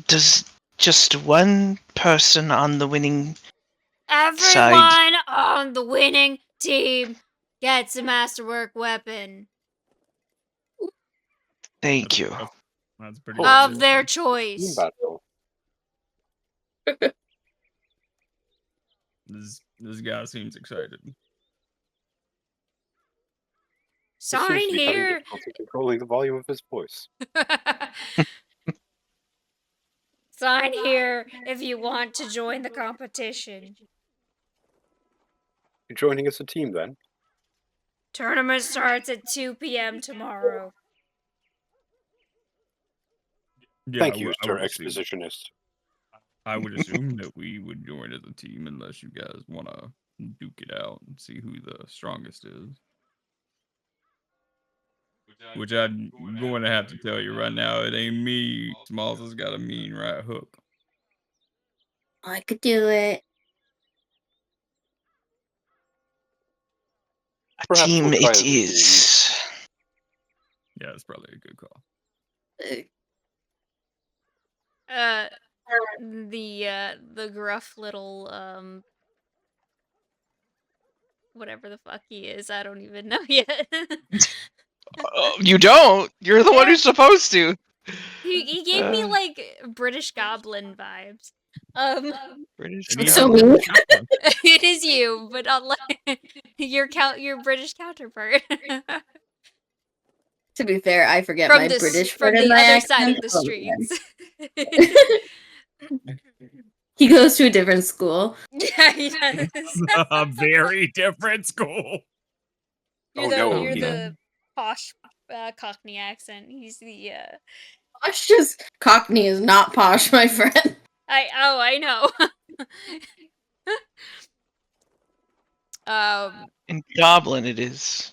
Does just one person on the winning Everyone on the winning team gets a masterwork weapon Thank you. That's pretty Oh, of their Team choice. battle. This guy seems excited. He seems Sign to be having here. difficulty controlling the volume of his voice. Sign here if you want to join the competition. You joining us a team then? Tournament starts at 2 p.m. tomorrow. Yeah, Thank you, I Sir would assume- Expositionist. I would assume that we would join as a team unless you guys want to duke it out and see who the strongest is. Which I'm going to have to tell you right now, it ain't me. Smalls has got a mean right hook. I could do it. A Perhaps team we'll try it as a team. is. Yeah, it's probably a good call. The gruff little whatever the fuck he is, I don't even know yet. You don't. You're the one who's supposed to. he gave me like British Goblin vibes. British And he So has- mean. It is you, but not like your British counterpart. To be fair, I forget from my the British from part in the my other side accent of the all the time. streets. He goes to a different school. Yeah, he does. a very different school. You're Oh, the no, you're he- the posh Cockney accent. He's the Posh just Cockney is not posh, my friend. I know. In Goblin it is.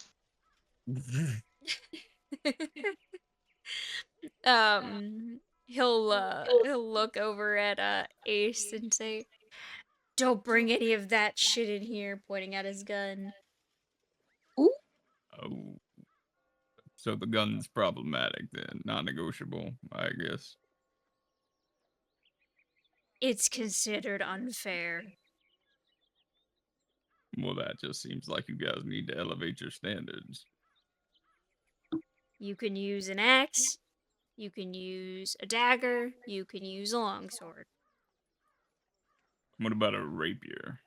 He'll look over at Ace and say, "Don't bring any of that shit in here," pointing at his gun. Oh. So the gun's problematic then. Non-negotiable, I guess. It's considered unfair. Well, that just seems like you guys need to elevate your standards. You can use an axe, you can use a dagger, you can use a longsword. What about a rapier?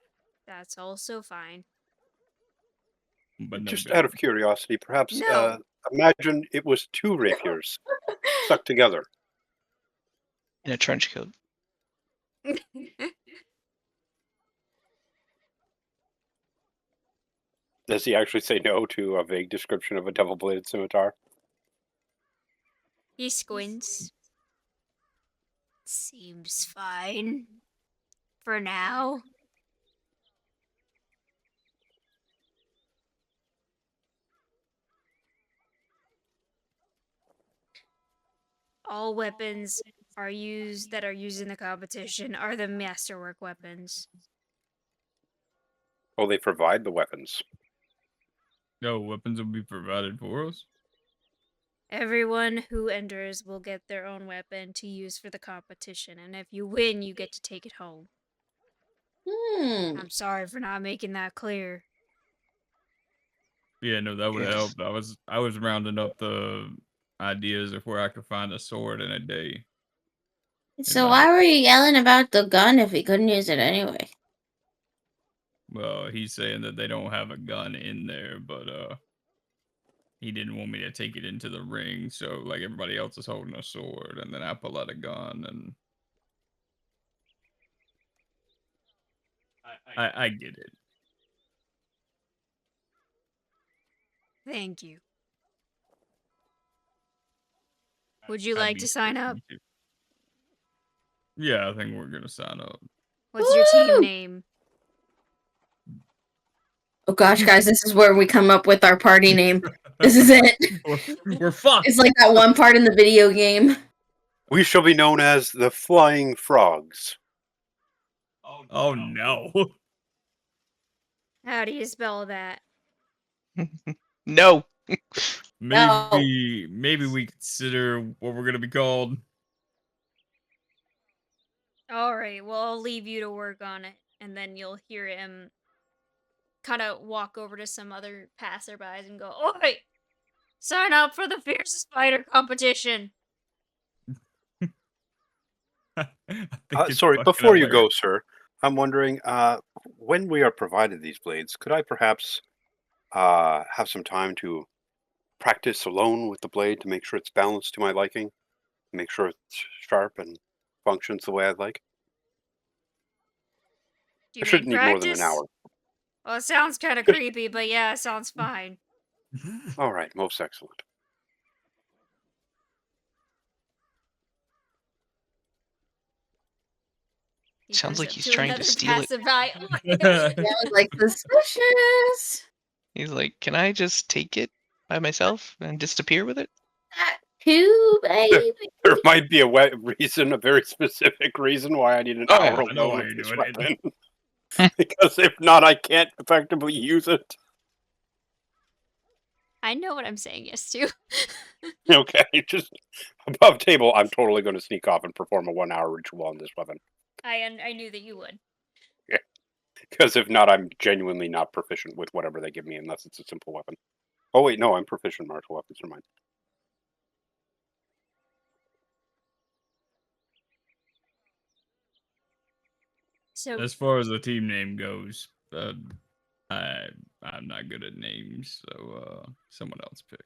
That's also fine. But no Just gun. out of curiosity, perhaps No. imagine it was two rapiers stuck together. In a trench coat. Does he actually say no to a vague description of a double-bladed scimitar? He squints. Seems fine. For now. All weapons are used in the competition are the masterwork weapons. Oh, they provide the weapons. No weapons will be provided for us. Everyone who enters will get their own weapon to use for the competition, and if you win, you get to take it home. Hmm. I'm sorry for not making that clear. Yeah, no, that would Yes. help. I was rounding up the ideas of where I could find a sword in a day. So why were you yelling about the gun if we couldn't use it anyway? Well, he's saying that they don't have a gun in there, but he didn't want me to take it into the ring, so like everybody else is holding a sword, and then I pull out a gun, and I get it. Thank you. Would you I'd like be to sign scared up? too. Yeah, I think we're gonna sign up. What's your team Woo! name? Oh gosh, guys, this is where we come up with our party name. This is it. We're fucked. It's like that one part in the video game. We shall be known as the Flying Frogs. Oh no. How do you spell that? No. Maybe we consider what we're gonna be called. Alright, well, I'll leave you to work on it, and then you'll hear him kind of walk over to some other passerbys and go, Oi! Sign up for the fiercest fighter competition! I think it's Sorry, fucking before you go, hilarious. sir, I'm wondering, when we are provided these blades, could I perhaps have some time to practice alone with the blade to make sure it's balanced to my liking, make sure it's sharp and functions the way I'd like? Do I you shouldn't need need more than an practice? hour. Well, it sounds kind of creepy, but yeah, it sounds fine. All right, most excellent. He Sounds goes like up he's to trying to another steal it. passerby. That was like suspicious. He's like, can I just take it by myself and disappear with it? That too, baby. There might be a very specific reason why I need an Oh, hour yeah, I know alone why with you're this doing it. weapon. Because if not, I can't effectively use it. I know what I'm saying yes to. Okay, just above table, I'm totally going to sneak off and perform a 1-hour ritual on this weapon. I knew that you would. Because if not, I'm genuinely not proficient with whatever they give me unless it's a simple weapon. Oh wait, no, I'm proficient in martial weapons. Never mind. So As far as the team name goes, I'm not good at names, so someone else pick.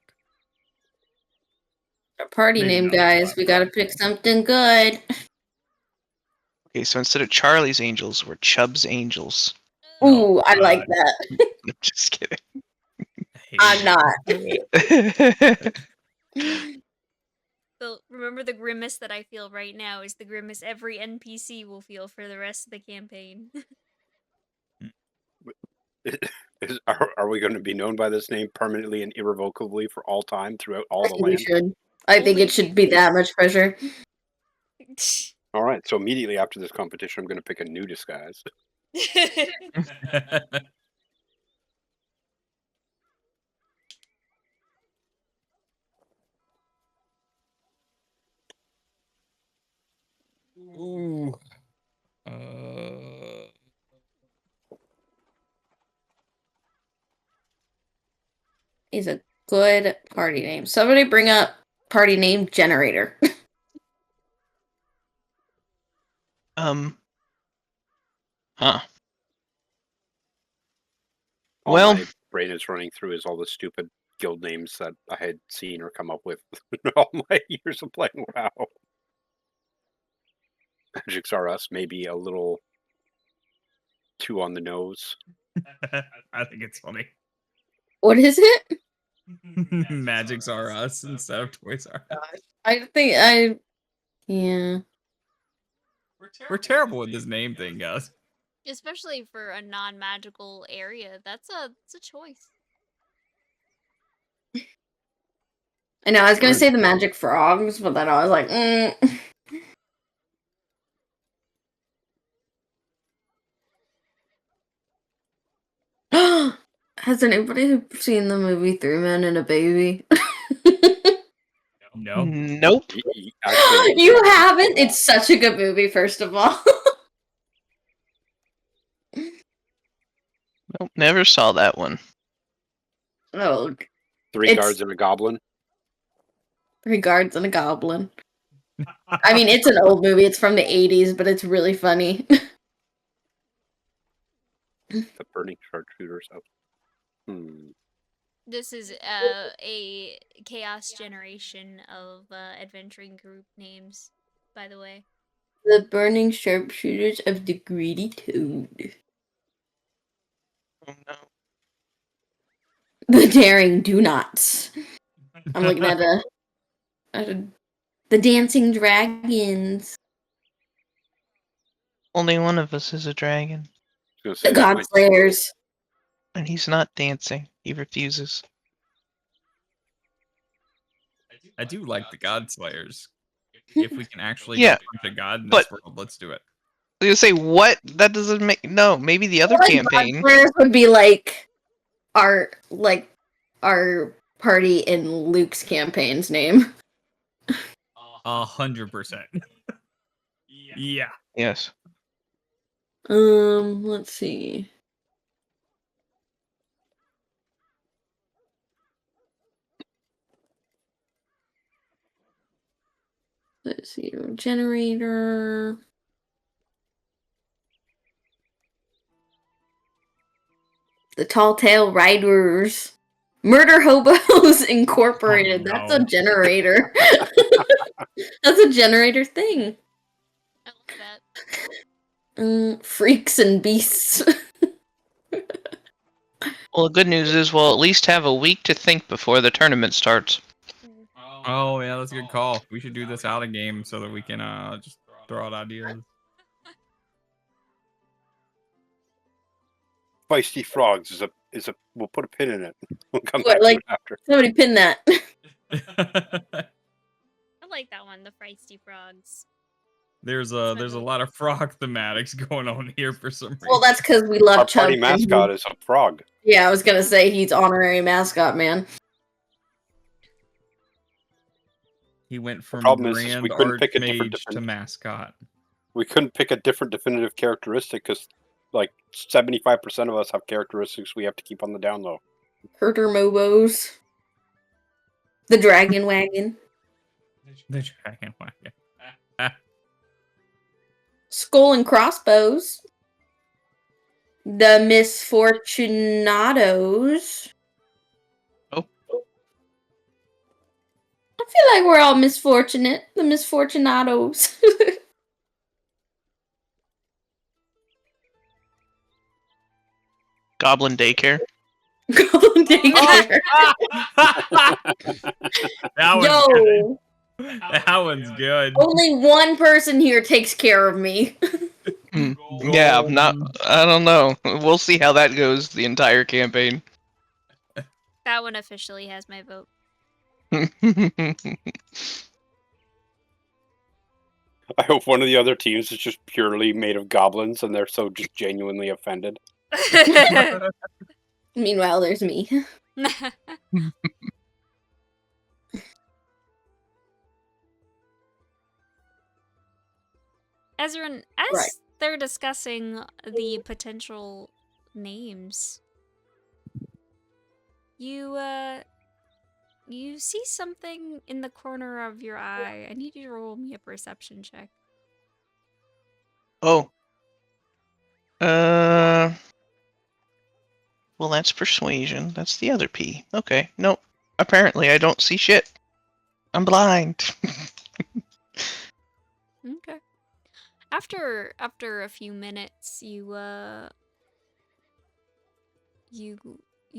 Our party Maybe name, not the guys. five We gotta rounds, pick though. something good. Okay, so instead of Charlie's Angels, we're Chubb's Angels. No, Ooh, I like that. I'm just kidding. I'm not. So remember, the grimace that I feel right now is the grimace every NPC will feel for the rest of the campaign. Are we going to be known by this name permanently and irrevocably for all time throughout all I the think we land? should. I think it should be that much pressure. All right, so immediately after this competition, I'm going to pick a new disguise. Ooh. Is a good party name. Somebody bring up party name generator. Huh. All Well, my brain is running through is all the stupid guild names that I had seen or come up with all my years of playing WoW. Magics R Us may be a little too on the nose. I think it's funny. What is it? Magics are us instead of Toys R Us. Yeah. We're terrible with this name thing, guys. Especially for a non-magical area. That's a choice. I know, I was gonna say the magic frogs, but then I was like, Has anybody seen the movie Three Men and a Baby? No. Nope. Actually, You haven't? It's such a good movie, first of all. Nope. Never saw that one. Oh, Three It's- Guards and a Goblin. Three Guards and a Goblin. I mean, it's an old movie. It's from the 80s, but it's really funny. The Burning Sharpshooters. This is a chaos generation of adventuring group names, by the way. The Burning Sharpshooters of the Greedy Toad. Oh, no. The Daring Do Nots. I'm looking at the Dancing Dragons. Only one of us is a dragon, The Godslayers. and he's not dancing. He refuses. I do like the Godslayers. If we can actually Yeah, get a bunch of God in but- this world, let's do it. I was gonna say, what? That doesn't make... No, maybe the other campaign. Godslayers would be like our party in Luke's campaign's name. 100%. Yeah. Yes. Let's see. Let's see, generator. The Tall Tale Riders. Murder Hobos Incorporated. Oh, That's no. a generator. That's a generator thing. I like that. Freaks and Beasts. Well, the good news is we'll at least have a week to think before the tournament starts. Oh, yeah, that's a good call. We should do this out of game so that we can just throw out ideas. Feisty Frogs is a. We'll put a pin in it. We'll come What, back like- to it after. Somebody pin that. I like that one, the feisty frogs. There's a lot of frog thematics going on here for some reason. Well, that's because we love Our party Chubb. mascot is a frog. Yeah, I was gonna say he's honorary mascot, man. He went from problem is grand we couldn't pick a different archmage to mascot. We couldn't pick a different definitive characteristic because, like, 75% of us have characteristics we have to keep on the down low. Herder Mobos. The Dragon Wagon. The dragon wagon. Skull and Crossbows. The Misfortunados. Oh. I feel like we're all misfortunate. The Misfortunados. Goblin daycare. Goblin Daycare. That one's good. Yo, That one's good. only one person here takes care of me. Yeah, I'm not. I don't know. We'll see how that goes the entire campaign. That one officially has my vote. I hope one of the other teams is just purely made of goblins and they're so just genuinely offended. Meanwhile, there's me. Ezrin, as Right. they're discussing the potential names, you see something in the corner of your eye. I need you to roll me a perception check. Oh. Well, that's persuasion. That's the other P. Okay. Nope. Apparently, I don't see shit. I'm blind. Okay. After a few minutes, you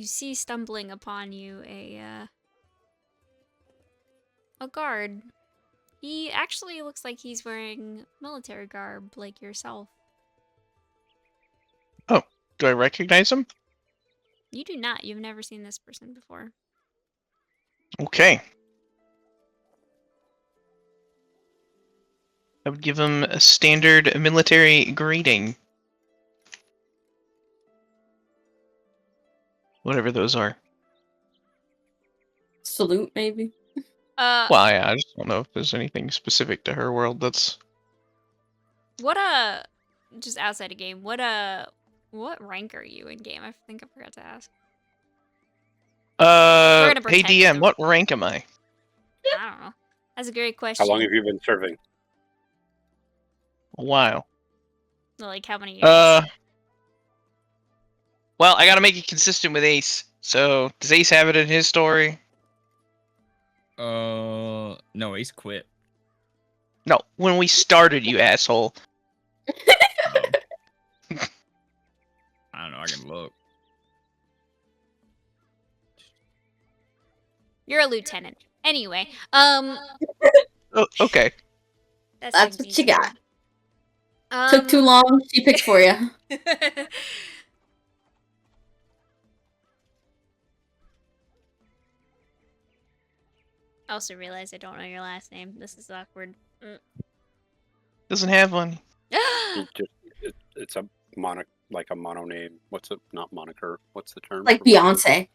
see stumbling upon you a guard. He actually looks like he's wearing military garb like yourself. Do I recognize him? You do not. You've never seen this person before. Okay. I would give him a standard military greeting. Whatever those are. Salute, maybe. Uh, Well, yeah, I just don't know if there's anything specific to her world that's... what just outside of game, what rank are you in game? I think I forgot to ask. We're gonna Hey pretend you DM, don't- what rank am I? I don't know. That's a great How question. long have you been serving? A while. Like how many years? Well, I gotta make it consistent with Ace. So, does Ace have it in his story? No, Ace quit. No, when we started, you asshole. I don't know. I can look. You're a lieutenant. Anyway, Oh, okay. that's What you got. Um, Took too long. She picked for you. I also realized I don't know your last name. This is awkward. Doesn't have one. It's a mono name. What's it? Not moniker. What's the term? Like for- Beyonce.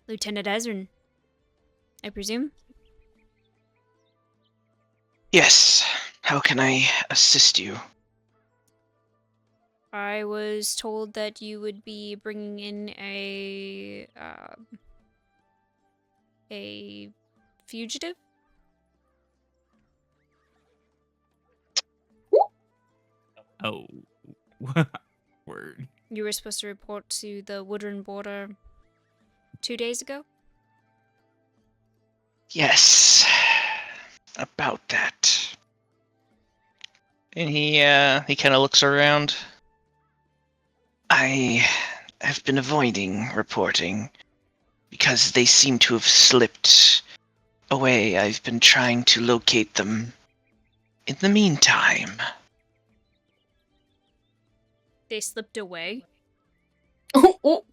Lieutenant Ezrin, I presume? Yes. How can I assist you? I was told that you would be bringing in a fugitive. Oh. Word. You were supposed to report to the Woodrun border 2 days ago. Yes. About that. And he kind of looks around. I have been avoiding reporting because they seem to have slipped away. I've been trying to locate them. In the meantime, They slipped away. Oh,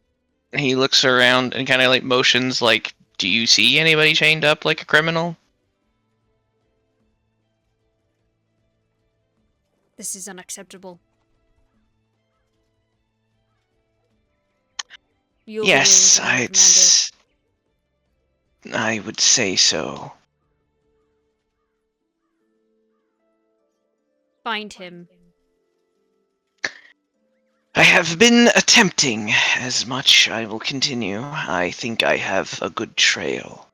he looks around and kind of like motions like, do you see anybody chained up like a criminal? This is unacceptable. You'll be Yes, leaving Commander. I would say so. Find him. I have been attempting as much. I will continue. I think I have a good trail.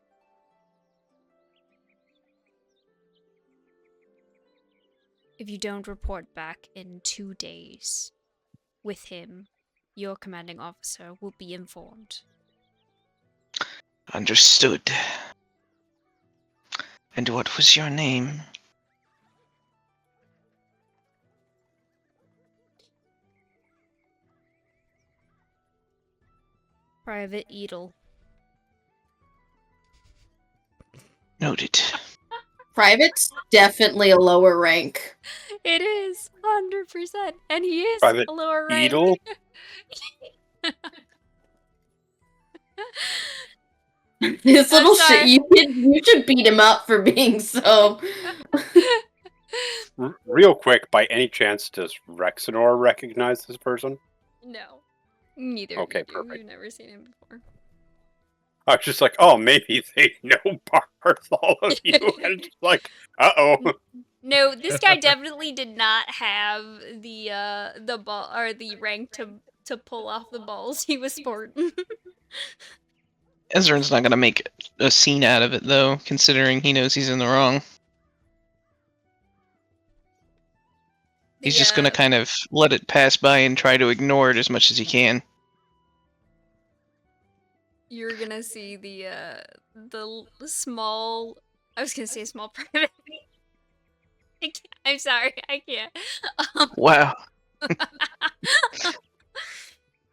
If you don't report back in 2 days with him, your commanding officer will be informed. Understood. And what was your name? Private Edel. Noted. private's definitely a lower rank. It is 100%, and he is Private a lower rank. Edel? This little sorry. shit, you should beat him up for being so. Real quick, by any chance, does Rexenor recognize this person? No, neither. Okay, of you do. perfect. You've never seen him before. I was just like, oh, maybe they know all of you. And it's like, uh-oh. No, this guy definitely did not have the ball or the rank to pull off the balls he was sporting. Ezra's not gonna make a scene out of it, though, considering he knows he's in the wrong. He's just gonna kind of let it pass by and try to ignore it as much as he can. You're gonna see the small I was gonna say a small private. I'm sorry, I can't. Wow.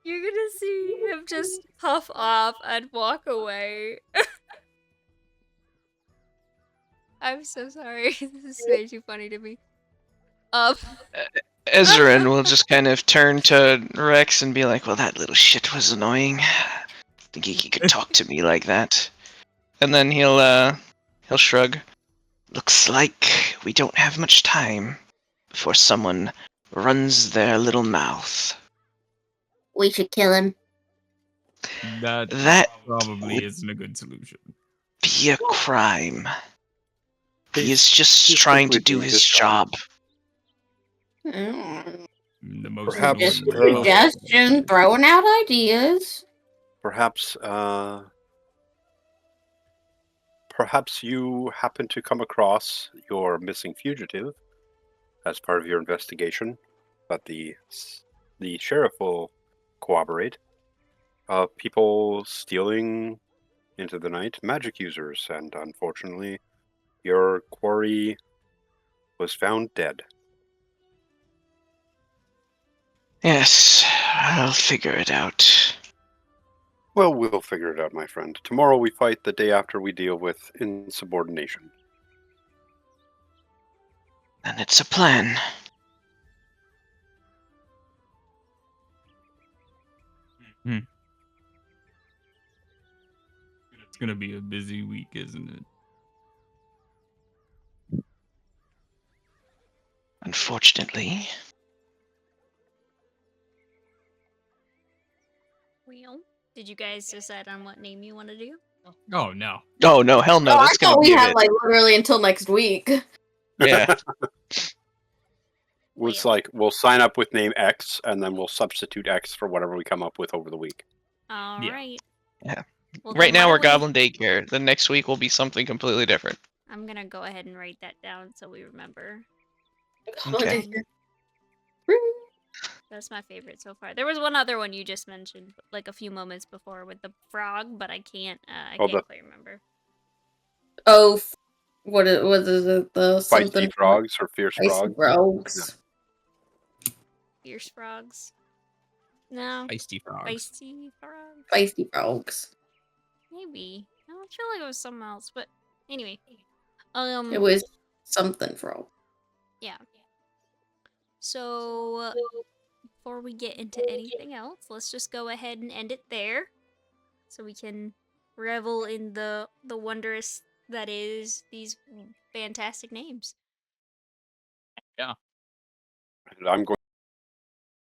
You're gonna see him just puff off and walk away. I'm so sorry. This is way too funny to me. Ezrin will just kind of turn to Rex and be like, "Well, that little shit was annoying. Think he could talk to me like that?" And then he'll shrug. Looks like we don't have much time before someone runs their little mouth. We should kill him. That That probably would isn't a good solution. be a crime. He He's- is just he's trying to simply do doing his his job. job. The most Perhaps, Just annoying way possible. suggestion, throwing out ideas. Perhaps you happen to come across your missing fugitive as part of your investigation, but the sheriff will corroborate. People stealing into the night, magic users, and unfortunately, your quarry was found dead. Yes, I'll figure it out. Well, we'll figure it out, my friend. Tomorrow we fight, the day after we deal with insubordination. And it's a plan. It's gonna be a busy week, isn't it? Unfortunately. Well, did you guys decide on what name you want to do? Oh no. Oh no, hell no, Oh, I that's gonna thought we be a had bit. like literally until next week. Yeah. It's Well. like we'll sign up with name X, and then we'll substitute X for whatever we come up with over the week. All Yeah. right. Yeah. Well, Right then now why we're don't we- Goblin Daycare. The next week will be something completely different. I'm gonna go ahead and write that down so we remember. Okay. That's my favorite so far. There was one other one you just mentioned, like a few moments before, with the frog, but I can't. I Oh, can't quite remember. Oh, what is it? The Feisty something frogs or fierce Feisty frogs? frogs. Fierce frogs. No. Feisty frogs. Feisty frogs. Feisty frogs. Maybe. I don't feel like it was something else, but anyway. It was something frog. Yeah. So before we get into anything else, let's just go ahead and end it there, so we can revel in the wondrous that is these fantastic names. And I'm going